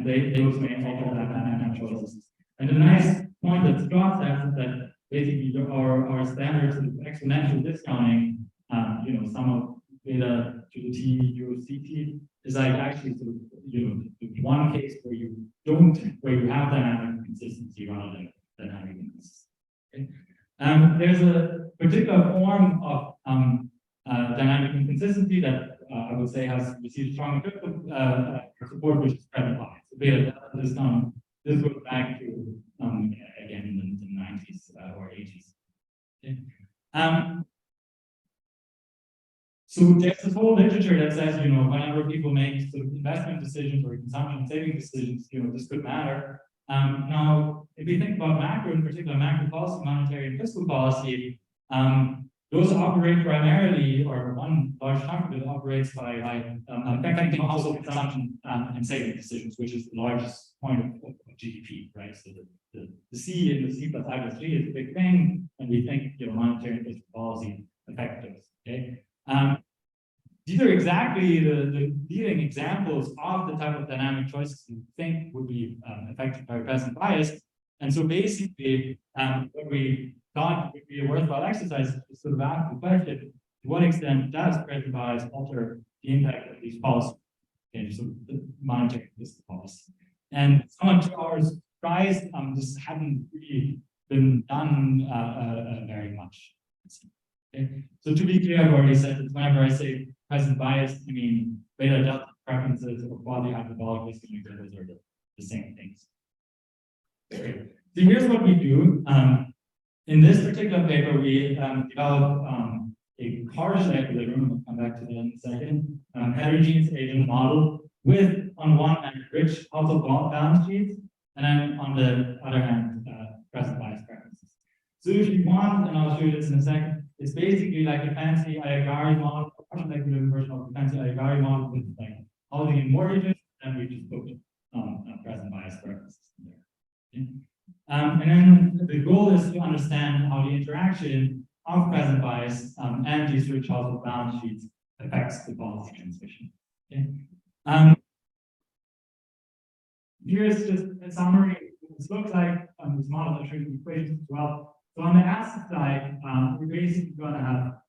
they also may alter that dynamic choices. And the nice point that Strauss has is that basically our standards of exponential discounting, sum of beta to the t u of ct is like actually sort of the one case where you have dynamic consistency rather than dynamic inconsistency. Okay? There's a particular form of dynamic inconsistency that I would say has received strong empirical support, which is present bias. So beta discount. This goes back to again in the 90s or 80s. Okay? So there's this whole literature that says, whenever people make sort of investment decisions or consumption saving decisions, this could matter. Now, if we think about macro, in particular macro policy, monetary and fiscal policy, those operate primarily, or one large chunk of it operates by affecting household consumption and saving decisions, which is the largest point of GDP, right? So the C in the C plus I plus 3 is a big thing, and we think monetary and fiscal policy affect those. Okay. These are exactly the leading examples of the type of dynamic choices you think would be affected by present bias. And so basically, what we thought would be a worthwhile exercise is sort of ask the question, to what extent does present bias alter the impact of these policies? Okay, so the monetary fiscal policy. And somewhat to our surprise, this hadn't really been done very much. Okay. So to be clear, I've already said that whenever I say present bias, I mean beta delta preferences or quasi-hyperbolic risk indicators are the same things. Okay. So here's what we do. In this particular paper, we develop a partial equilibrium. I'll come back to that in a second. Heterogeneous agent model with, on one hand, rich household balance sheets, and then on the other hand, present bias preferences. So if you want, and I'll show you this in a second, It's basically like a fancy IAGARI model, like the version of the fancy IAGARI model with like housing and mortgages, and we just put present bias for our system there. Okay. And then the goal is to understand how the interaction of present bias and these rich household balance sheets affects the policy transmission. Okay. Here's just a summary. This looks like this model that shows the equations as well. So on the asset side, we're basically going to have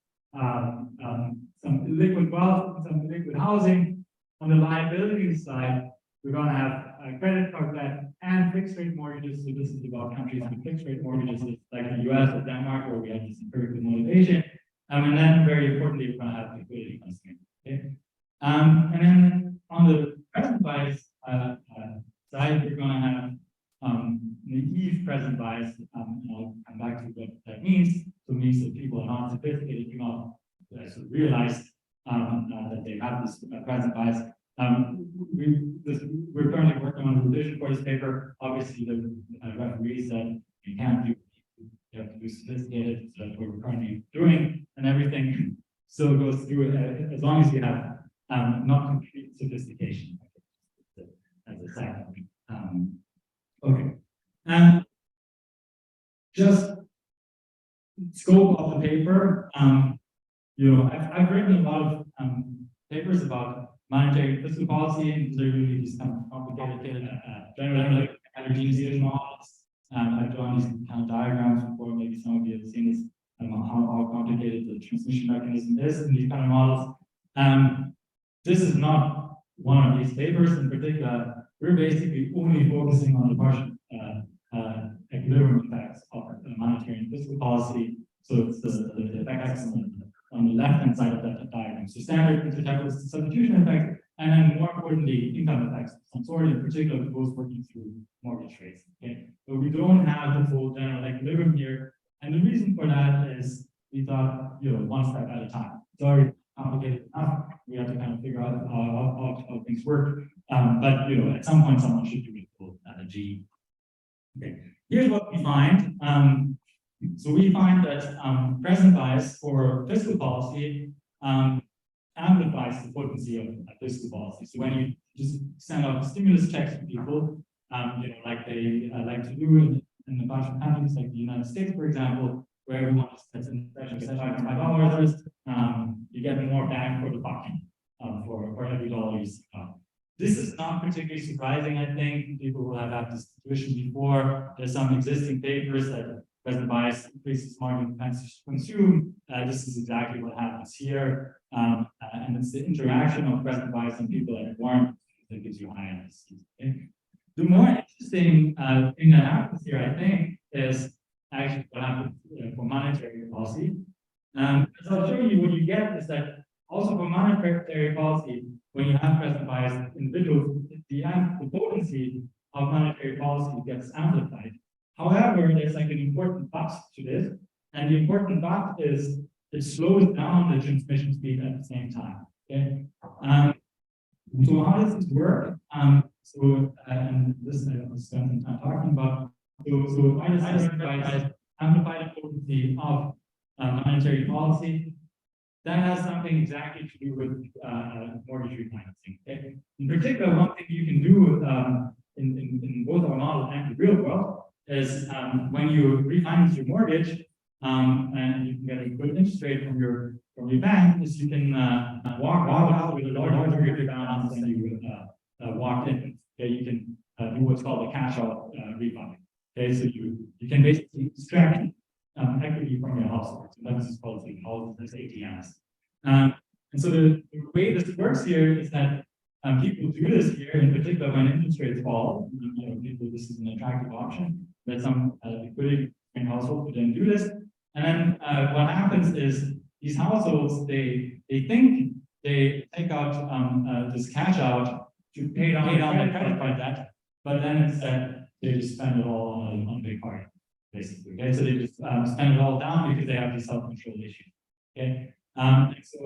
some liquid wealth, some liquid housing. On the liability side, we're going to have credit card debt and fixed rate mortgages. So this is about countries with fixed rate mortgages like the US or Denmark, where we have this empirical motivation. And then very importantly, we're going to have liquidity constraint. Okay. And then on the present bias side, we're going to have naive present bias. And I'll come back to what that means. So it means that people are not sophisticated enough to realize that they have this present bias. We're currently working on a revision for this paper. Obviously, the referees that you can't do, you have to do sophisticated, so that's what we're currently doing, and everything still goes through it as long as you have not complete sophistication. As a second. Okay. And just scope of the paper. You know, I've written a lot of papers about monetary fiscal policy, and they're really just kind of complicated, generally heterogeneous models. I've drawn these kind of diagrams before. Maybe some of you have seen this, how complicated the transmission mechanism is in these kind of models. This is not one of these papers in particular. We're basically only focusing on the partial equilibrium effects of monetary and fiscal policy. So it's the effects on the left-hand side of that diagram. So standard intertemporal substitution effect, and then more importantly, income effects of some sort, in particular for those working through mortgage rates. Okay, but we don't have the full general equilibrium here, and the reason for that is we thought, you know, one step at a time. It's already complicated enough. We have to kind of figure out how things work. But you know, at some point, someone should do it full G. Okay, here's what we find. So we find that present bias for fiscal policy amplifies the potency of fiscal policy. So when you just send out stimulus checks to people, you know, like they like to do in a bunch of countries, like the United States, for example, where everyone gets $5, you get more bang for the buck for every dollar you spend. This is not particularly surprising. I think people will have had this situation before. There's some existing papers that present bias increases margin capacity to consume. This is exactly what happens here. And it's the interaction of present bias and people that warrant that gives you high indices. Okay? The more interesting thing that happens here, I think, is actually what happens for monetary policy. As I'll show you, what you get is that also for monetary policy, when you have present bias individuals, the potency of monetary policy gets amplified. However, there's like an important but to this, and the important but is it slows down the transmission speed at the same time. Okay. So how does this work? And this I will spend some time talking about. So why does amplify the potency of monetary policy? That has something exactly to do with mortgage refinancing. Okay? In particular, one thing you can do in both our model and the real world is when you refinance your mortgage and you can get a good interest rate from your bank, is you can walk out with a larger balance than you walked in. Okay, you can do what's called a cash out refund. Okay, so you can basically extract equity from your household. So that's called as ATMs. And so the way this works here is that people do this here, in particular when interest rates fall. You know, people, this is an attractive option. That some liquidity in household would then do this. And then what happens is these households they think they take out this cash out to pay down their credit card debt, but then instead they just spend it all on a big party, basically. Okay, so they just spend it all down because they have these self-control issues. Okay, so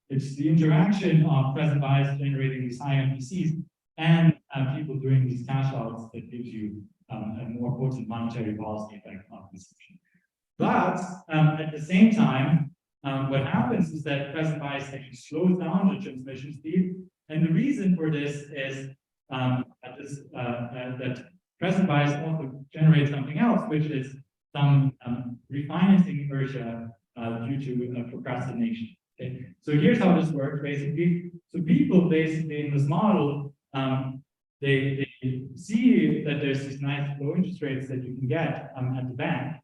it's the interaction of present bias generating these high MPCs and people doing these cash outs that gives you a more potent monetary policy effect on consumption. But at the same time, what happens is that present bias actually slows down the transmission speed. And the reason for this is that present bias also generates something else, which is some refinancing inertia due to procrastination. Okay, so here's how this works basically. So people basically in this model, they see that there's these nice low interest rates that you can get at the bank.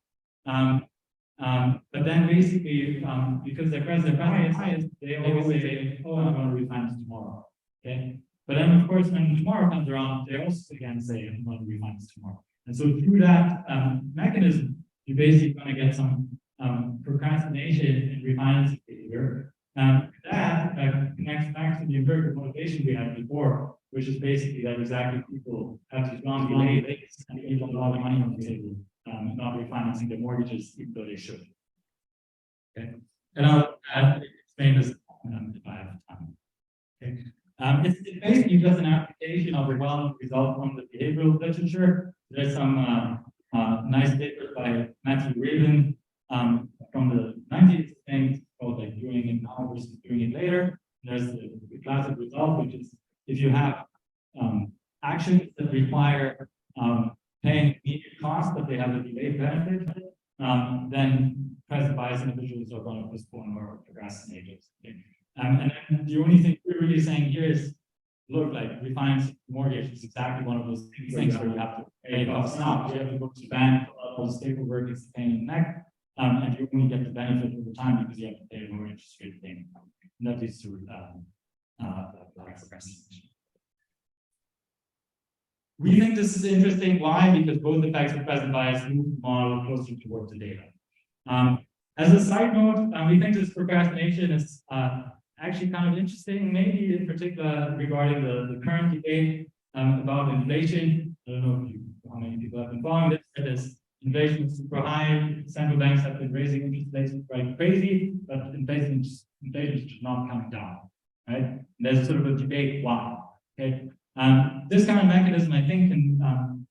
But then basically, because they're present bias, they always say, oh, I'm going to refinance tomorrow. Okay. But then, of course, when tomorrow comes around, they also again say, I'm going to refinance tomorrow. And so through that mechanism, you're basically going to get some procrastination and refinancing behavior. That connects back to the empirical motivation we had before, which is basically that exactly people have these long delays and leave a lot of money on the table, not refinancing their mortgages, even though they should. Okay, and I'll explain this if I have time. Okay. It's basically just an application of a well-known result from the behavioral literature. There's some nice papers by Matthew Raven from the 90s, things called like doing it now versus doing it later. There's the classic result, which is if you have actions that require paying immediate cost, but they have a delayed benefit, then present bias individuals are going to postpone or procrastinate it. Okay? And then the only thing we're really saying here is, look, like refinance mortgage is exactly one of those things where you have to pay costs now. You have to go to the bank, all the paperwork is a pain in the neck, and you only get the benefit over time because you have to pay a lower interest rate payment. And that leads to procrastination. We think this is interesting. Why? Because both effects of present bias move the model closer towards the data. As a side note, we think this procrastination is actually kind of interesting, maybe in particular regarding the current debate about inflation. I don't know how many people have been following this. It is inflation is super high. Central banks have been raising interest rates like crazy, but inflation is just not coming down. Right? And there's sort of a debate why. Okay. This kind of mechanism, I think, can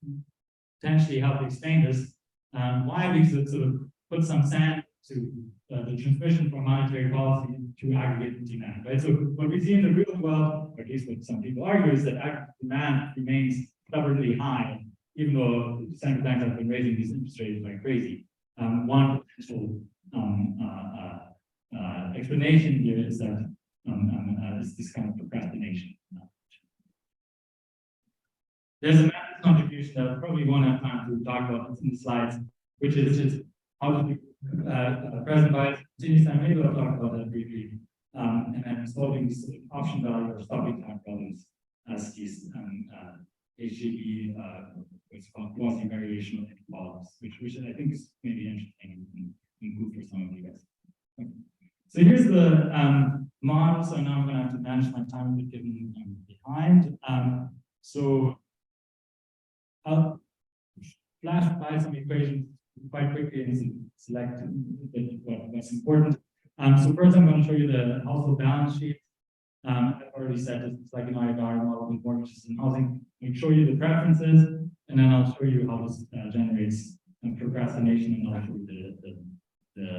potentially help explain this. Why? Because it sort of puts some sand to the transmission from monetary policy to aggregate demand, right? So what we see in the real world, or at least what some people argue, is that aggregate demand remains stubbornly high, even though central banks have been raising these interest rates like crazy. One potential explanation here is that is this kind of procrastination. There's a math contribution that I probably won't have time to talk about in the slides, which is how to do present bias continuous time. Maybe I'll talk about that briefly. And then solving these option value or stopping time problems as these HGB, what's called Gaussian variational inequalities, which I think is maybe interesting and good for some of you guys. Okay. So here's the model. So now I'm going to have to manage my time a bit given behind. So I'll flash by some equations quite quickly and select what's important. So first I'm going to show you the household balance sheet. I've already said it's like an IRR model with mortgages and housing. I'll show you the preferences, and then I'll show you how this generates procrastination, and I'll show you the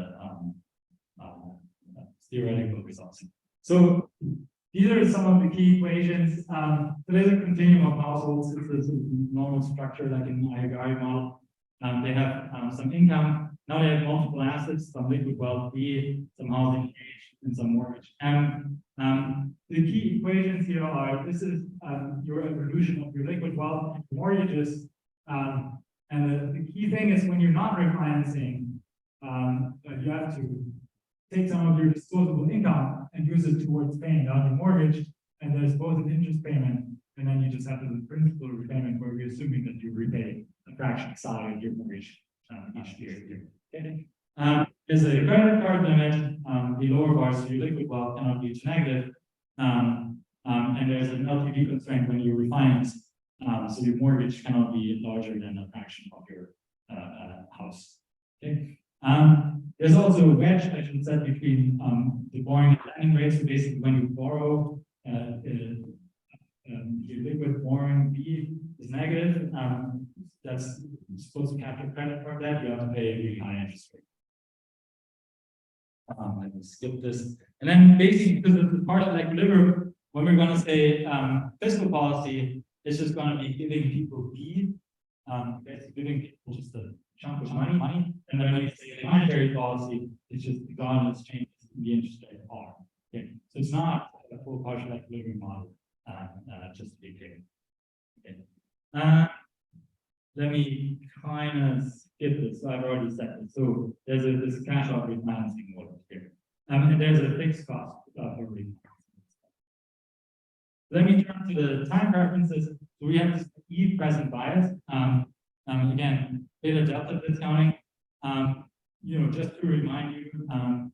theoretical results. So these are some of the key equations. So there's a continuum of households. It's a normal structure like in the IRR model. They have some income. Now they have multiple assets, some liquid wealth B, some housing H, and some mortgage M. The key equations here are, this is your evolution of your liquid wealth and mortgages. And the key thing is when you're not refinancing, you have to take some of your disposable income and use it towards paying down your mortgage. And there's both an interest payment, and then you just have the principal repayment where we're assuming that you repay a fraction side of your mortgage each year. Okay. There's a credit card limit, the lower bar, so your liquid wealth cannot be too negative. And there's an LTV constraint when you refinance, so your mortgage cannot be larger than a fraction of your house. Okay. There's also a wedge, I should say, between the borrowing and lending rates. So basically, when you borrow, your liquid borrowing B is negative. That's supposed to capture credit card debt. You have to pay a really high interest rate. I will skip this. And then basically, because of the part of equilibrium, when we're going to say fiscal policy, it's just going to be giving people feed, basically giving people just a chunk of money. And then when you say monetary policy, it's just exogenous changes in the interest rate R. Okay, so it's not a full partial equilibrium model, just to be clear. Okay. Let me kind of skip this. So I've already said it. So there's this cash out refinancing model here. And there's a fixed cost for refinancing. Let me turn to the time preferences. So we have this E present bias. Again, beta delta discounting. Just to remind you,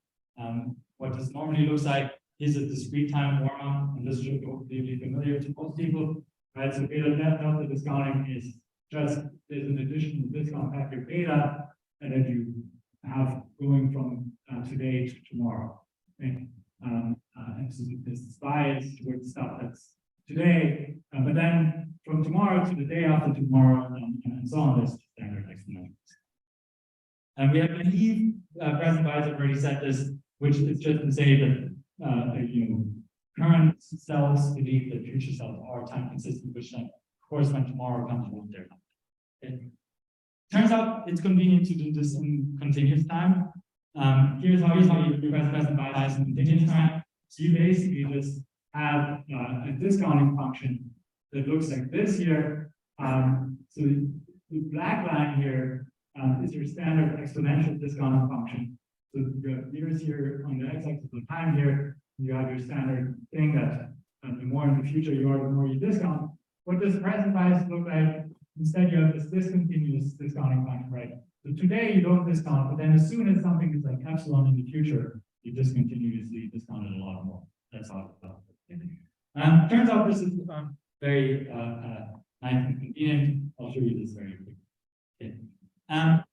what this normally looks like is a discrete time warm up, and this should hopefully be familiar to most people, right? So beta delta discounting is just there's an additional discount factor beta, and then you have going from today to tomorrow. Okay? And so this is biased towards stuff that's today, but then from tomorrow to the day after tomorrow, and so on, there's standard exponentials. And we have an E present bias. I've already said this, which is just to say that current cells believe that future cells are time consistent, which then, of course, when tomorrow comes, they're not. Okay. Turns out it's convenient to do this in continuous time. Here's how you do present bias in continuous time. So you basically just have a discounting function that looks like this here. So the black line here is your standard exponential discounting function. So you have years here on the x-axis of time here. You have your standard thing that the more in the future you are, the more you discount. What does present bias look like? Instead, you have this discontinuous discounting function, right? So today you don't discount, but then as soon as something is like epsilon in the future, you discontinuously discount it a lot more. That's how it turns out this is very nice and convenient. I'll show you this very quickly. Okay. I'm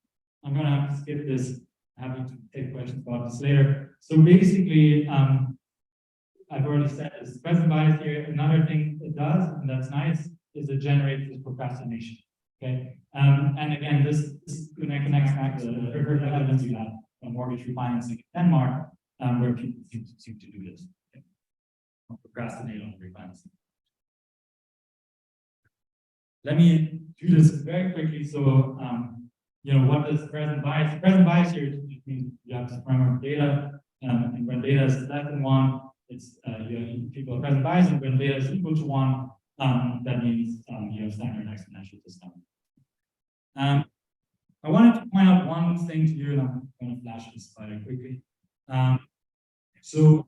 going to have to skip this. Happy to take questions about this later. So basically, I've already said this present bias here. Another thing it does, and that's nice, is it generates this procrastination. Okay. And again, this connects back to the evidence you have on mortgage refinancing in Denmark, where people seem to do this. Okay. Procrastinate on refinancing. Let me do this very quickly. So, what does present bias? Present bias here means you have to remember data, and when data is less than 1, it's people are present bias, and when data is equal to 1, that means you have standard exponential discount. I wanted to point out one thing to you, and I'm going to flash this slide quickly. So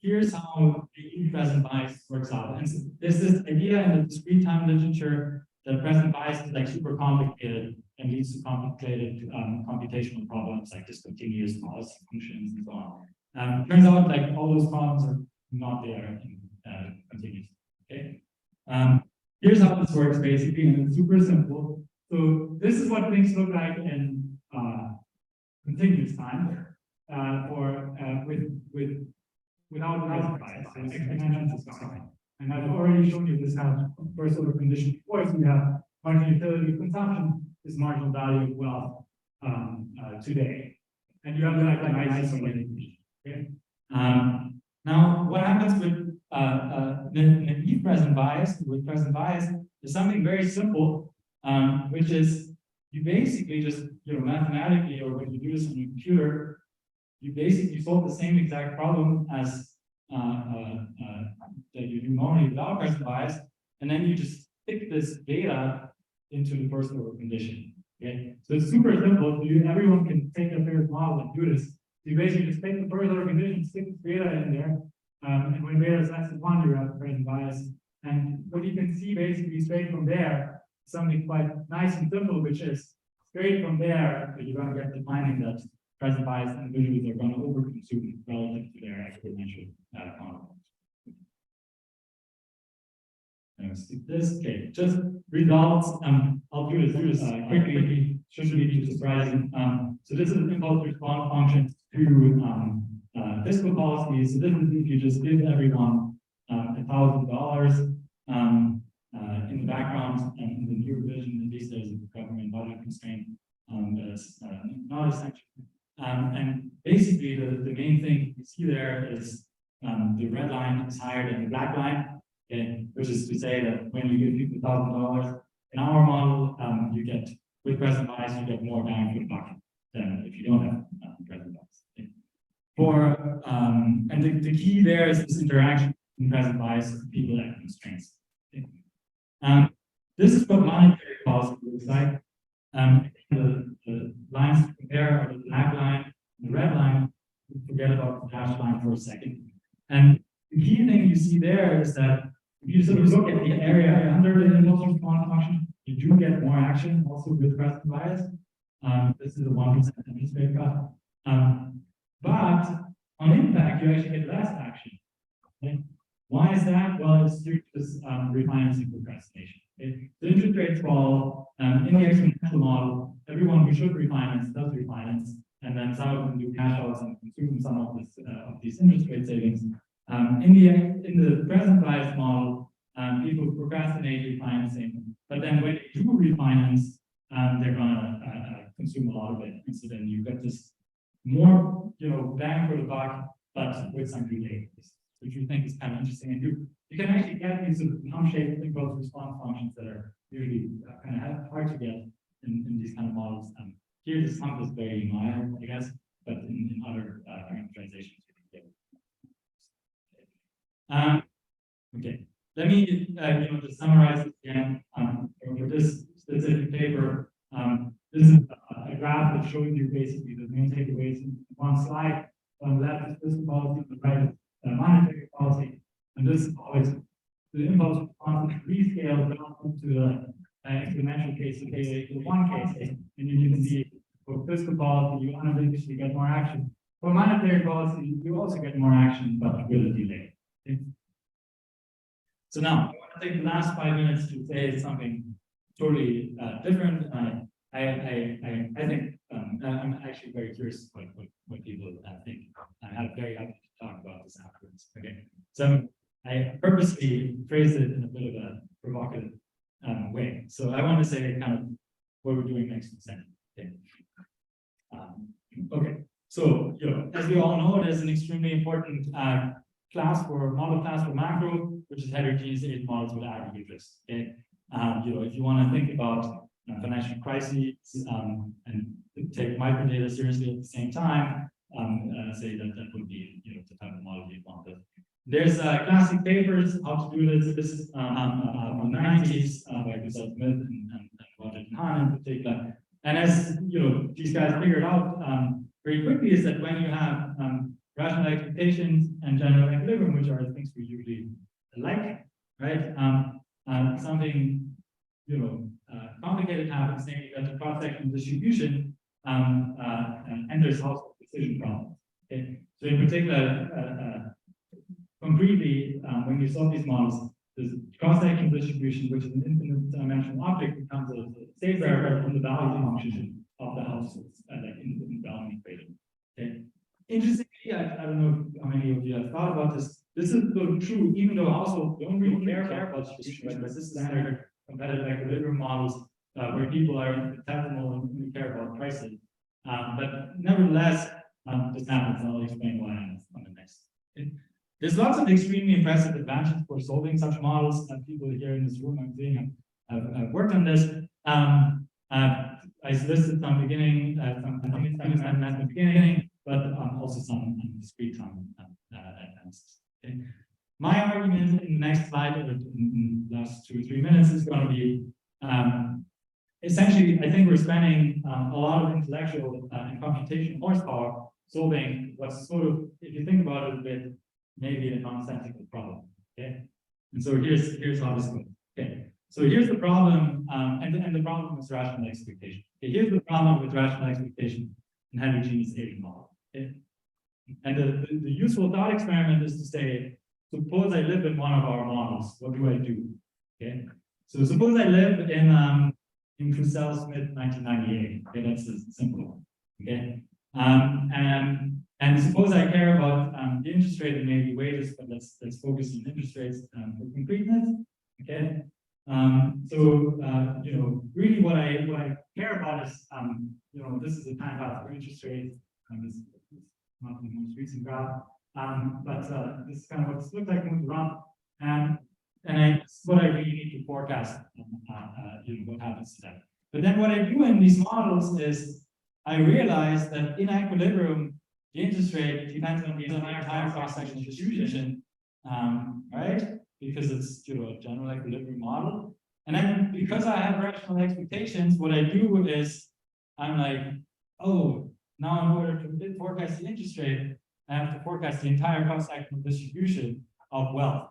here's how the present bias works out. And so there's this idea in the discrete time literature that present bias is like super complicated and leads to complicated computational problems like discontinuous policy functions and so on. Turns out like all those problems are not there in continuous. Okay. Here's how this works basically, and it's super simple. So this is what things look like in continuous time, or without present bias, so exponential discounting. And I've already shown you this kind of first order condition before. So we have marginal utility of consumption is marginal value of wealth today, and you have like an isolated. Okay. Now, what happens with the present bias is something very simple, which is you basically just mathematically, or when you do this on a computer, you basically solve the same exact problem as that you do normally without present bias, and then you just stick this data into the first order condition. Okay, so it's super simple. Everyone can take a Ferris model and do this. So you basically just take the first order condition, stick the data in there, and when beta is less than 1, you have the present bias. And what you can see basically straight from there, something quite nice and simple, which is straight from there, you're going to get the finding that present bias individuals are going to overconsume relative to their exponential counterparts. Skip this. Okay, just results. I'll do this quickly. Shouldn't be too surprising. So this is an impulse response function to fiscal policy. So this is if you just give everyone $1,000 in the background, and in the new revision, at least there's a government budget constraint that's not essential. And basically the main thing you see there is the red line is higher than the black line, okay, which is to say that when you give people $1,000 in our model, you get with present bias, you get more bang for the buck than if you don't have present bias. Okay. And the key there is this interaction between present bias and people and constraints. Okay. This is what monetary policy looks like. The lines to compare are the black line and the red line. Forget about the dashed line for a second. And the key thing you see there is that if you sort of look at the area under the impulse response function, you do get more action also with present bias. This is a 1% interest rate cut. But on impact, you actually get less action. Okay? Why is that? Well, it's due to this refinancing procrastination. Okay? The interest rates fall. In the exponential model, everyone who should refinance does refinance, and then some of them do cash outs and consume some of these interest rate savings. In the present bias model, people procrastinate refinancing, but then when they do refinance, they're gonna consume a lot of it, and so then you get this more, bang for the buck, but with some delay, which we think is kind of interesting. And you can actually get these sort of hump-shaped impulse response functions that are usually kind of hard to get in these kind of models. Here, this hump is very mild, I guess, but in other parameterizations, you can get it. Okay, let me just summarize it again. For this specific paper, this is a graph that shows you basically the main takeaways in one slide. On the left is fiscal policy, on the right is monetary policy, and this is always the impulse response is rescaled relative to the exponential case of the one case, and you can see for fiscal policy you unambiguously get more action. For monetary policy, you also get more action, but with a delay. Okay? So now I want to take the last 5 minutes to say something totally different. I think I'm actually very curious what people think. I'm very happy to talk about this afterwards. Okay, so I purposely phrased it in a bit of a provocative way. So I want to say kind of what we're doing next week. Okay. Okay. So as we all know, there's an extremely important model class for macro, which is heterogeneous age models with aggregate risk. Okay. If you want to think about financial crises and take microdata seriously at the same time, say that would be the type of model you want. There's classic papers how to do this. This is from the 90s by Gustav Smith and Roger Hahn in particular. And as these guys figured out very quickly is that when you have rational expectations and general equilibrium, which are things we usually like, right? Something complicated happens, namely that the cross-sectional distribution enters household decision problems. Okay? So in particular, concretely, when you solve these models, the cross-sectional distribution, which is an infinite dimensional object, becomes a state variable from the value function of the households, like in the bounding equation. Okay? Interestingly, I don't know how many of you have thought about this. This is true, even though households don't really care about distribution, right? This is standard competitive equilibrium models where people are infinitesimal and only care about pricing. But nevertheless, this happens, and I'll explain why on the next. Okay. There's lots of extremely impressive advantages for solving such models, and people here in this room I'm seeing have worked on this. I listed some beginning, some at the beginning, but also some discrete time advances. Okay. My argument in the next slide, in the last 2 or 3 minutes, is going to be essentially, I think we're spending a lot of intellectual and computational horsepower solving what's sort of, if you think about it a bit, maybe a nonsensical problem. Okay, and so here's how this goes. Okay, so here's the problem, and the problem is rational expectation. Okay, here's the problem with rational expectation in heterogeneous age model. Okay, and the useful thought experiment is to say, suppose I live in one of our models. What do I do? Okay, so suppose I live in Crusell-Smith 1998. Okay, that's a simple one. Okay, and suppose I care about the interest rate and maybe wages, but let's focus on interest rates for concreteness. Okay, really what I care about is this is a time path for interest rates. This not the most recent graph. But this is kind of what this looks like moved around. And what I really need to forecast, what happens to that. But then what I do in these models is I realize that in equilibrium, the interest rate depends on the entire cross-sectional distribution, right? Because it's a general equilibrium model. And then because I have rational expectations, what I do is I'm like, oh, now in order to forecast the interest rate, I have to forecast the entire cross-sectional distribution of wealth.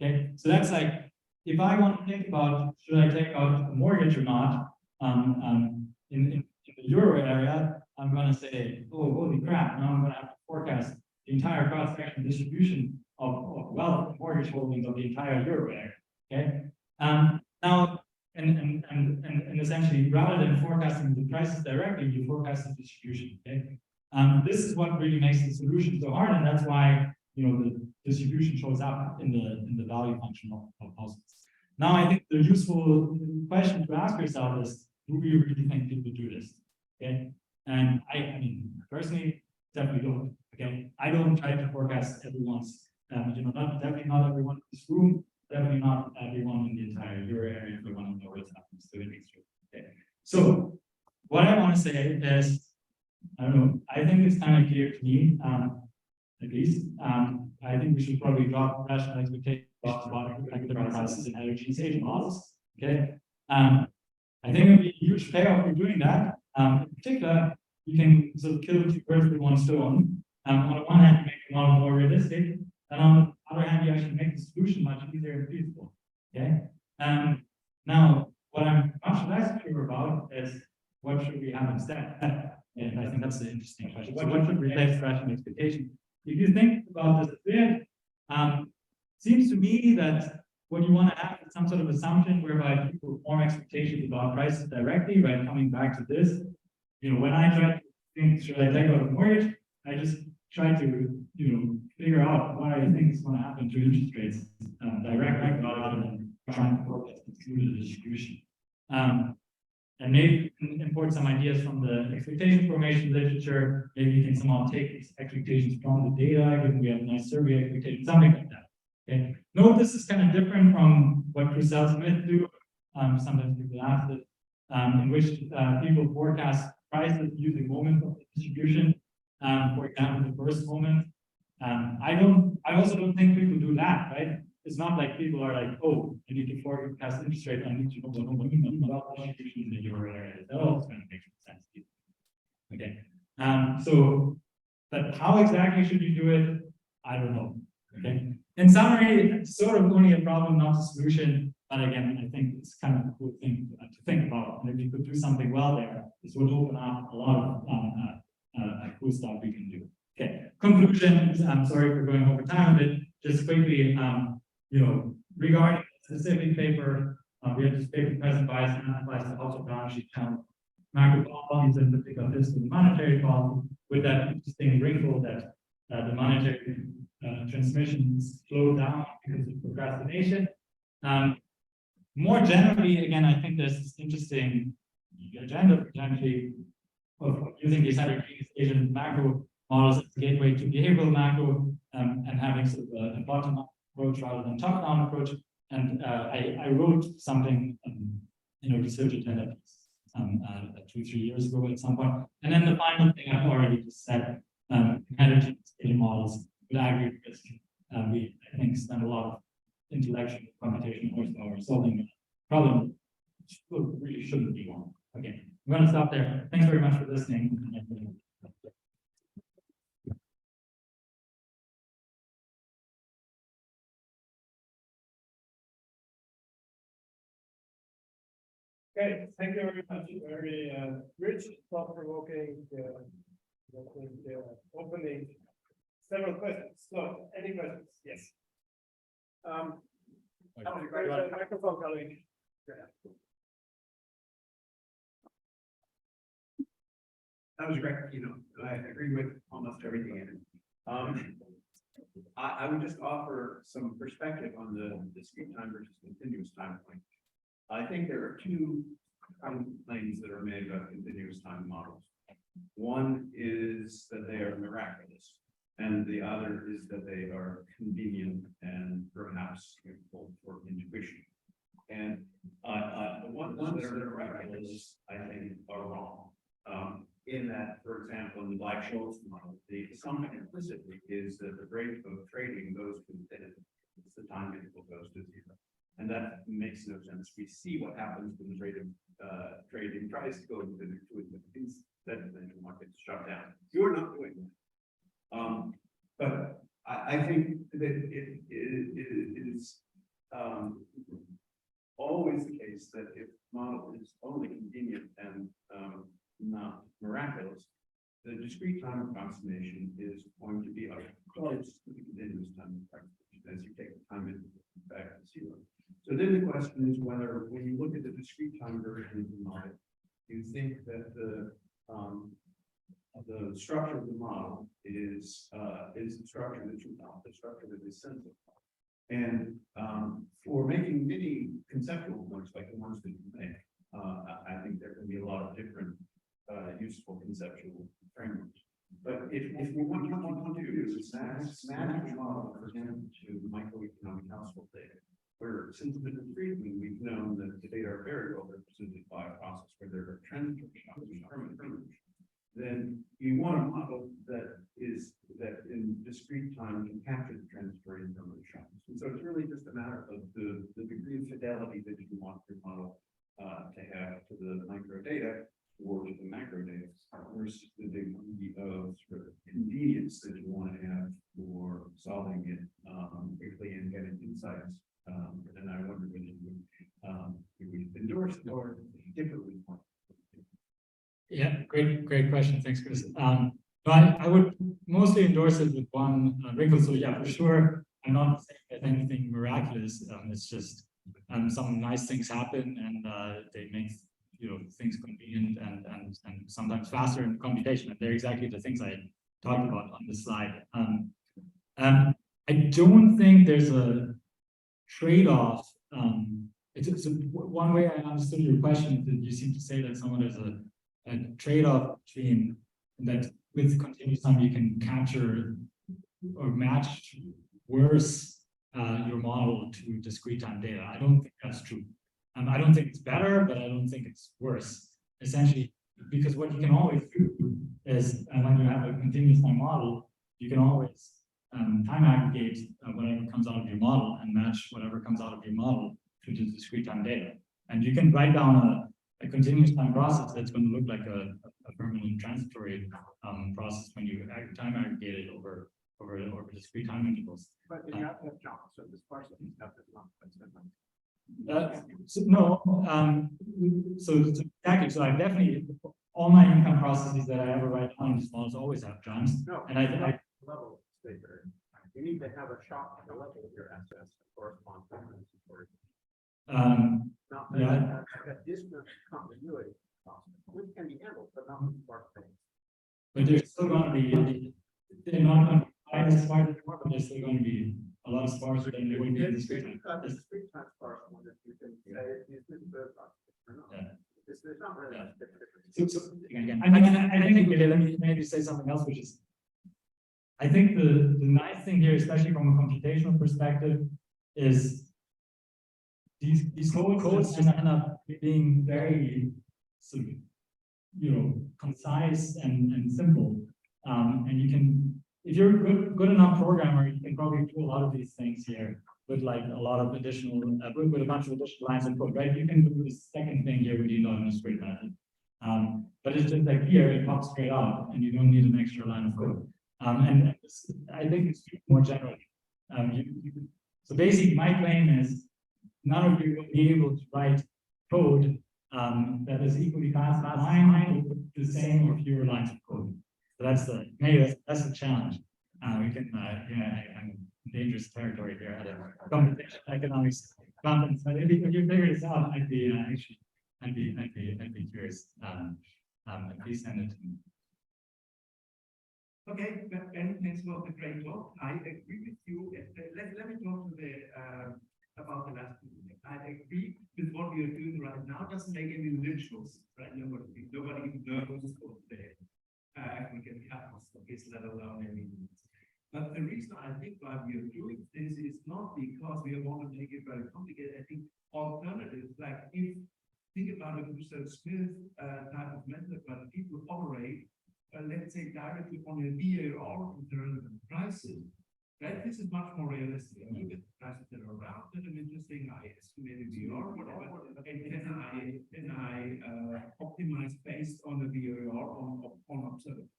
Okay, so that's like, if I want to think about should I take out a mortgage or not, in the euro area, I'm going to say, oh, holy crap! Now I'm going to have to forecast the entire cross-sectional distribution of wealth and mortgage holdings of the entire euro area. Okay, now and essentially, rather than forecasting the prices directly, you forecast the distribution. Okay, this is what really makes the solution so hard, and that's why the distribution shows up in the value function of houses. Now, I think the useful question to ask yourself is, do we really think people do this? Okay, and I mean, personally, definitely don't. Okay, I don't try to forecast everyone's, definitely not everyone in this room, definitely not everyone in the entire euro area if they want to know what's happening to the next year. Okay, so what I want to say is, I don't know, I think it's kind of clear to me, at least, I think we should probably drop rational expectations about equilibrium prices in heterogeneous agent models. Okay, I think it would be a huge payoff for doing that. In particular, you can sort of kill two birds with one stone. On the one hand, you make the model more realistic, and on the other hand, you actually make the solution much easier and feasible. Okay, now what I'm much less sure about is what should we have instead. And I think that's the interesting question. So what should replace rational expectation? If you think about this a bit, seems to me that what you want to have is some sort of assumption whereby people form expectations about prices directly, right? Coming back to this, when I try to think, should I take out a mortgage? I just try to, figure out what I think is going to happen to interest rates directly rather than trying to forecast the distribution. And maybe import some ideas from the expectation formation literature. Maybe you can somehow take these expectations from the data, given we have a nice survey expectation, something like that. Okay. Note this is kind of different from what Crusell-Smith do. Sometimes people ask it, in which people forecast prices using moments of the distribution. For example, the first moment. I also don't think people do that, right? It's not like people are like, oh, I need to forecast interest rate, I need to know about the distribution in the euro area. That also kind of makes sense. Okay. But how exactly should you do it? I don't know. Okay. In summary, it's sort of only a problem, not a solution. But again, I think it's kind of a cool thing to think about. And if you could do something well there, this would open up a lot of cool stuff we can do. Okay. Conclusions. I'm sorry for going over time a bit. Just quickly, regarding the specific paper, we have this paper present bias and applies to household balance sheet channel macro policies, in particular fiscal and monetary policy, with that interesting wrinkle that the monetary transmissions slow down because of procrastination. More generally, again, I think there's this interesting agenda potentially of using these heterogeneous agent macro models as a gateway to behavioral macro, and having sort of a bottom-up approach rather than top-down approach. And I wrote something, research agenda piece 2-3 years ago at some point. And then the final thing I've already just said, heterogeneous agent models with aggregate risk. We, I think, spend a lot of intellectual computational horsepower solving a problem which really shouldn't be one. Okay, I'm going to stop there. Thanks very much for listening. Okay, thank you very much. Very rich, thought-provoking, opening. Several questions. So, any questions? Yes. Microphone coming. That was great. I agree with almost everything in it. I would just offer some perspective on the discrete time versus continuous time point. I think there are two claims that are made about continuous time models. One is that they are miraculous, and the other is that they are convenient and perhaps useful for intuition. And the ones that are miraculous, I think, are wrong. In that, for example, in the Black-Scholes model, the assumption implicitly is that the rate of trading goes to infinity. It's the time interval goes to zero. And that makes no sense. We see what happens when the rate of trading tries to go to infinity. That the markets shut down. You're not doing that. But I think that it is always the case that if the model is only convenient and not miraculous, the discrete time approximation is going to be close to the continuous time approximation as you take the time interval back to zero. So then the question is whether, when you look at the discrete time version of the model, you think that the structure of the model is the structure that you want, the structure that is sensible. And for making many conceptual points like the ones that you make, I think there can be a lot of different useful conceptual frameworks. But if we want to do is match the model, for example, to microeconomic household data, where since the frequently we've known that the data are very well represented by a process where there are transitory shocks and permanent, then you want a model that in discrete time can capture the transitory and permanent shocks. And so it's really just a matter of the degree of fidelity that you want your model to have to the micro data or to the macro data, versus the degree of sort of convenience that you want to have for solving it quickly and getting insights. And I wonder whether you would endorse it or differently. Yeah, great question. Thanks, Chris. I would mostly endorse it with one wrinkle. So yeah, for sure, I'm not saying that anything miraculous. It's just some nice things happen, and they make things convenient and sometimes faster in computation. And they're exactly the things I talked about on the slide. I don't think there's a trade-off. It's one way I understood your question. That you seem to say that someone is a trade-off between that with continuous time you can capture or match worse your model to discrete time data. I don't think that's true. I don't think it's better, but I don't think it's worse. Essentially, because what you can always do is when you have a continuous time model, you can always time aggregate whatever comes out of your model and match whatever comes out of your model to the discrete time data. And you can write down a continuous time process that's going to look like a permanent transitory process when you time aggregate it over discrete time intervals. But you have to have jobs, so this process stuff is not. So exactly. So I definitely all my income processes that I ever write on these models always have jumps. No, and I level staker. You need to have a shock at the level of your assets to correspond to not that distant continuity which can be handled, but not with smart things. But there's still going to be they're not going to be as smart anymore, but there's still going to be a lot of sparser than there would be in the street time. The street time sparse one that you can say is this the or not. Yeah. It's not really Yeah. different. So again, I think okay, let me maybe say something else, which is I think the nice thing here, especially from a computational perspective, is these codes just end up being very sort of, concise and simple. And you can, if you're a good enough programmer, you can probably do a lot of these things here with like a lot of additional, with a bunch of additional lines of code, right? You can do the second thing here with the anonymous straight method. But it's just like here, it pops straight out and you don't need an extra line of code. And I think it's more generally. So basically my claim is none of you will be able to write code that is equally fast as mine with the same or fewer lines of code. So that's the challenge. We can I'm in dangerous territory here at a computational economics conference. But if you figure this out, I'd be curious. Please send it to me. Okay, Ben, thanks for the great talk. I agree with you. Let me talk to about the last minute. I agree with what we are doing right now. Doesn't make any rituals, right? Nobody knows what's there. African is let alone any. But the reason I think why we are doing this is not because we want to make it very complicated. I think alternatives, like if think about a Russell Smith type of method, but people operate, let's say directly on a VAR with the relevant prices. Right? This is much more realistic. I look at the prices that are around and I'm interesting. I estimate a VAR, whatever, and can I optimize based on the VAR on observations.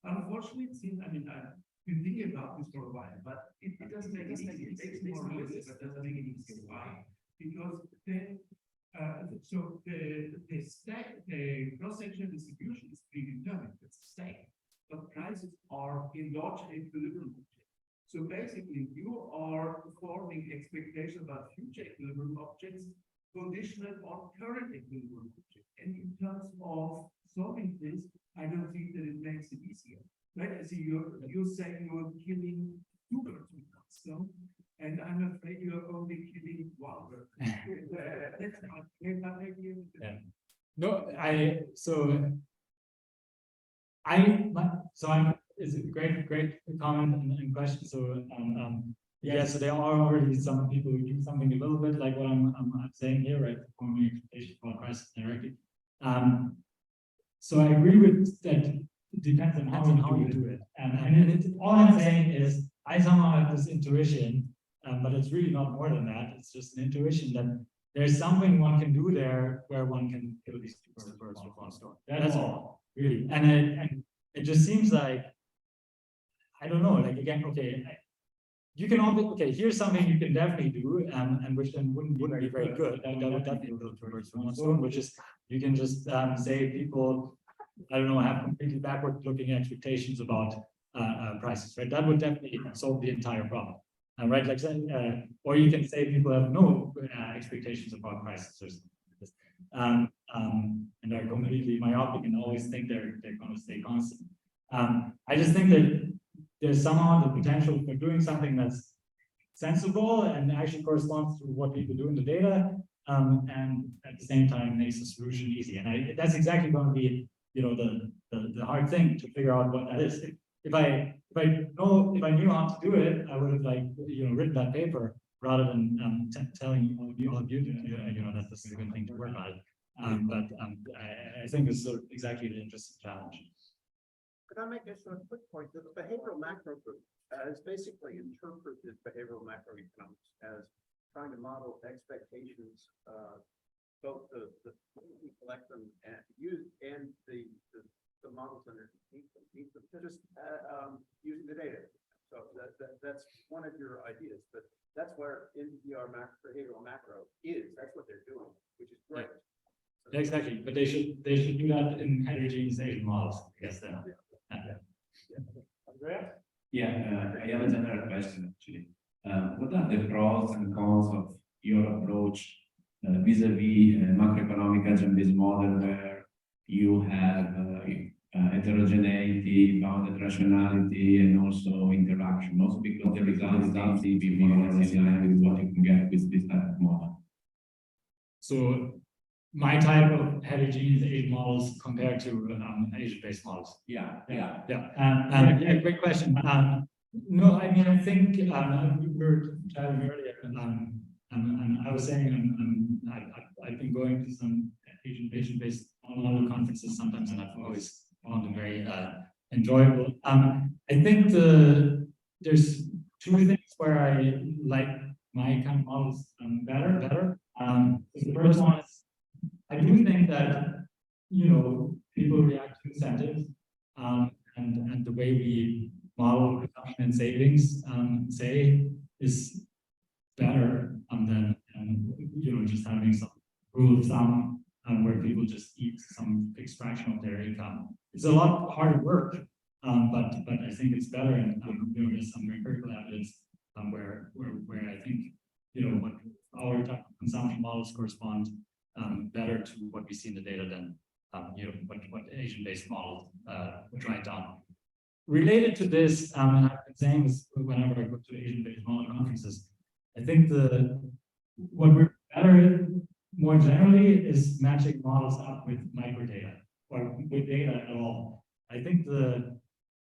Unfortunately, it seems, I mean, I've been thinking about this for a while, but it doesn't make it easy. It makes it more realistic, but doesn't make it easy. Why? Because then, so the stack, the cross-sectional distribution is predetermined. It's the same, but prices are in large equilibrium. So basically, you are forming expectations about future equilibrium objects conditional on current equilibrium objects. And in terms of solving this, I don't think that it makes it easier. Right? So you're saying you're killing two birds with one stone, and I'm afraid you're only killing one bird. That's not idea. Yeah. No, I'm it's a great comment and question. So yeah, so there are already some people who do something a little bit like what I'm saying here, right? Forming expectations for prices directly. So I agree with that. It depends on how you do it. And all I'm saying is I somehow have this intuition, but it's really not more than that. It's just an intuition that there's something one can do there where one can kill these two birds with one stone. That's all, really. And it just seems like, I don't know, like again, okay, you can only, okay, here's something you can definitely do, and which then wouldn't be very good. That would definitely kill two birds with one stone, which is you can just say people, I don't know, have completely backward-looking expectations about prices, right? That would definitely solve the entire problem, right? Like, or you can say people have no expectations about prices or something like this, and they're completely myopic and always think they're going to stay constant. I just think that there's somehow the potential for doing something that's sensible and actually corresponds to what people do in the data, and at the same time makes the solution easy. And that's exactly going to be, you know, the hard thing to figure out what that is. If I knew how to do it, I would have, like, you know, written that paper rather than telling all of you, you know, that this is a good thing to work on. But I think it's sort of exactly the interesting challenge. Could I make a sort of quick point that the behavioral macro group has basically interpreted behavioral macroeconomics as trying to model expectations, both the we collect them and use and the models underneath them, just using the data. So that's one of your ideas, but that's where NPR behavioral macro is. That's what they're doing, which is great. Yeah, exactly, but they should do that in heterogeneous Asian models, I guess. Then. Andrea? Yeah, I have a general question actually. What are the pros and cons of your approach vis-a-vis macroeconomic agent-based model where you have heterogeneity, bounded rationality, and also interaction, also because the results seem to be more or less in line with what you can get with this type of model? So my type of heterogeneous Asian models compared to Asian-based models. Yeah. Great question. No, I mean, I think we were chatting earlier, and I was saying I've been going to some Asian-based model conferences sometimes, and I've always found them very enjoyable. I think there's two things where I like my kind of models better. The first one is I do think that, you know, people react to incentives, and the way we model consumption and savings, say, is better than you know, just having some rule of thumb where people just eat some fixed fraction of their income. It's a lot harder work, but I think it's better, and you know, there's some empirical evidence where I think, you know, what our type of consumption models correspond better to what we see in the data than you know, what Asian-based models try down. Related to this, and I've been saying this whenever I go to Asian-based model conferences, I think what we're better at more generally is matching models up with microdata or with data at all. I think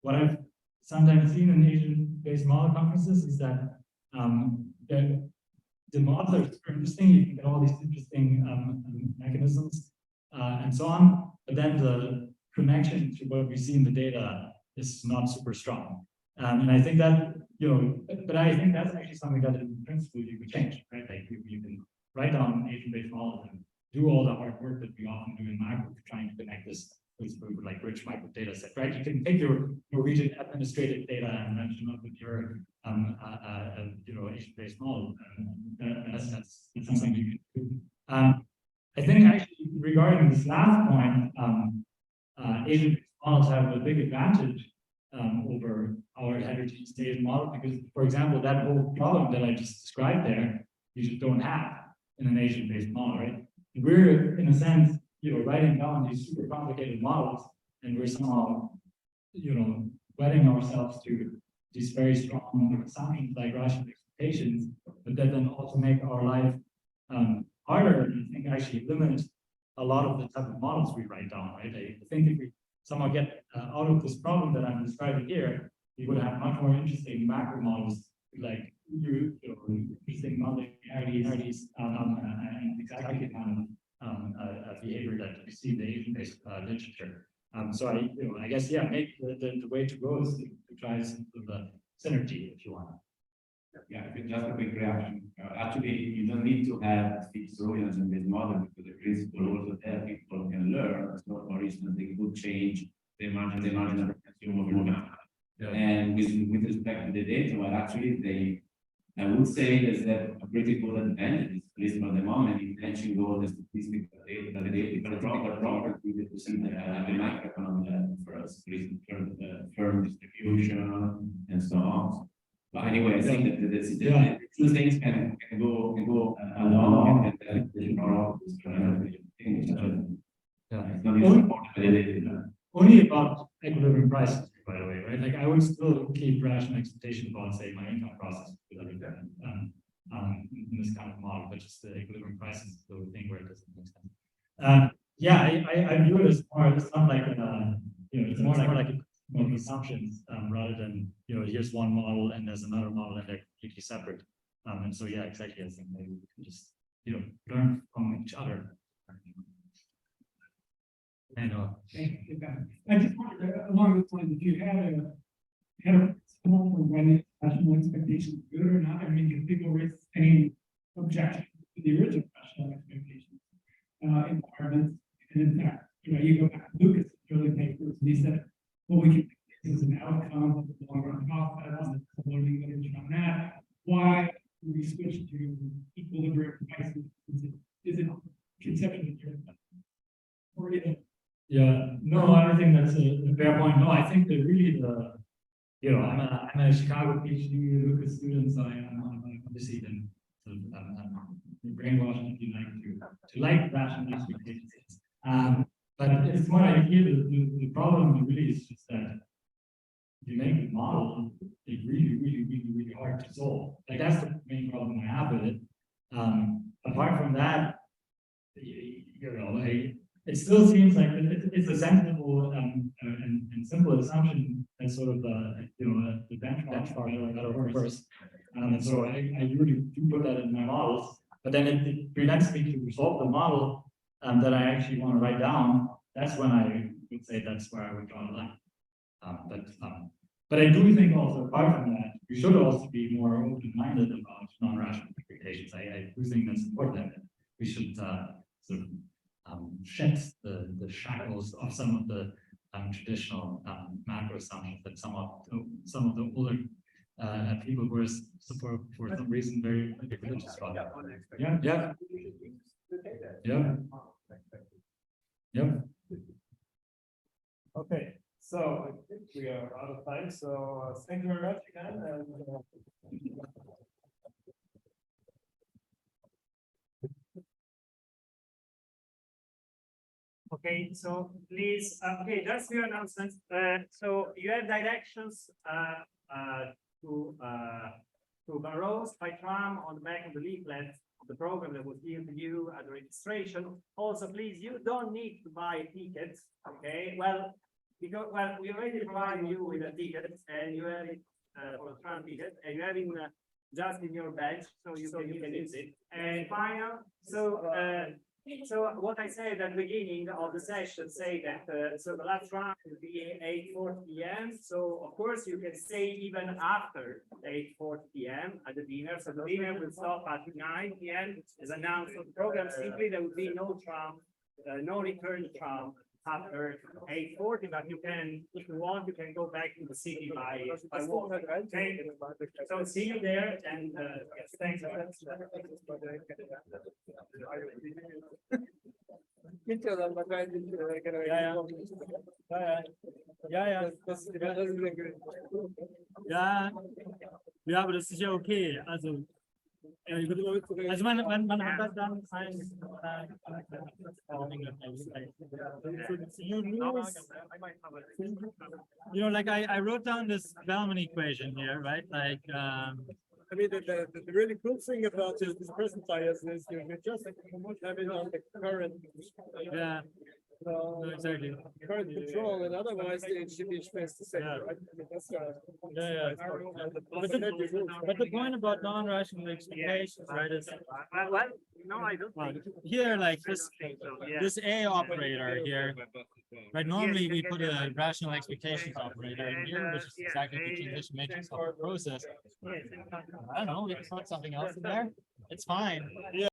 what I've sometimes seen in Asian-based model conferences is that the models are super interesting. You can get all these interesting mechanisms and so on, but then the connection to what we see in the data is not super strong. And I think that, but I think that's actually something that in principle you could change, right? Like you can write down Asian-based models and do all the hard work that we often do in macro to trying to connect this with like rich micro data set, right? You can take your Norwegian administrative data and match them up with your Asian-based model. That's something you can do. I think actually regarding this last point, Asian-based models have a big advantage over our heterogeneous Asian model because, for example, that whole problem that I just described there, you just don't have in an Asian-based model, right? We're in a sense, writing down these super complicated models, and we're somehow, wedding ourselves to these very strong assumptions like rational expectations, but that then also make our life harder and I think actually limit a lot of the type of models we write down, right? I think if we somehow get out of this problem that I'm describing here, we would have much more interesting macro models like interesting nonlinearities and exactly the kind of behavior that we see in the Asian-based literature. So I guess maybe the way to go is to try some of the synergy if you want. Yeah, just a quick reaction. Actually, you don't need to have fixed audience in this model because the principle also there people can learn. So, for instance, they could change the margin of consumer. Yeah. And with respect to the data, well, actually, I would say that a pretty good advantage, at least for the moment, in matching all the statistical data, the statistical property to see the macroeconomic level for us, firm distribution, and so on. But anyway, I think that the two things can go along and only about equilibrium prices, by the way, right? Like I would still keep rational expectation about, say, my income process in this kind of model, but just the equilibrium prices is the thing where it doesn't make sense. I view it as more, it's not like it's more like assumptions rather than here's one model and there's another model and they're completely separate. And so exactly. I think maybe we can just learn from each other. I know. I just wondered along this line if you had a principle for when rational expectations are good or not. I mean, if people raise any objection to the original rational expectations environments, and in fact, you go back to Lucas' early papers, and he said, well, we can this is an outcome of the long run process, and the learning literature on that. Why do we switch to equilibrium prices? Is it conceptually different? Or no, I think that's a fair point. No, I think that really I'm a Chicago PhD Lucas student, so I'm obviously then brainwashed if you like to like rational expectations. But it's more like here the problem really is just that you make the model it's really hard to solve. Like that's the main problem I have with it. Apart from that, it still seems like it's a sensible and simple assumption that sort of the benchmark that occurs. And so I really do put that in my models, but then it prevents me to resolve the model that I actually want to write down. That's when I would say that's where I would draw the line. But I do think also apart from that, we should also be more open-minded about non-rational expectations. I do think that's important. We should sort of shed the shackles of some of the traditional macro assumptions that some of the older people were for some reason very religious about. Okay, so I think we are out of time. So thank you very much again. And, okay, so please, just few announcements. So you have directions to Barrows by tram on the back of the leaflet of the program that was given to you at the registration. Also, please, you don't need to buy tickets. Okay, well, because, well, we already provided you with a ticket and you have it, for the Trump ticket, and you have it just in your bench, so you can use it. And final, so what I said at the beginning of the session, say that, so the last round will be 8:40 p.m. So of course you can stay even after 8:40 p.m. at the dinner. So the dinner will stop at 9 p.m. as announced on the program. Simply there will be no Trump, no return Trump after 8:40, but you can, if you want, you can go back to the city by walk. Okay? So see you there, and yes, thanks. Ja, aber das ist ja okay. Also man hat das dann you know, like I wrote down this Bellman equation here, right? Like, I mean, the really cool thing about this present bias is you just have it on the current. Yeah. No, exactly. Current control, and otherwise it should be spaced the same, right? I mean, that's but the point about non-rational expectations, right, is Well, no, I don't. well, think so. here, like I don't think so, yeah. this A operator here, right? Normally we put a rational expectations operator in here, which is exactly the transition matrix of the process. I don't know, we can put something else in there. It's fine. Yeah.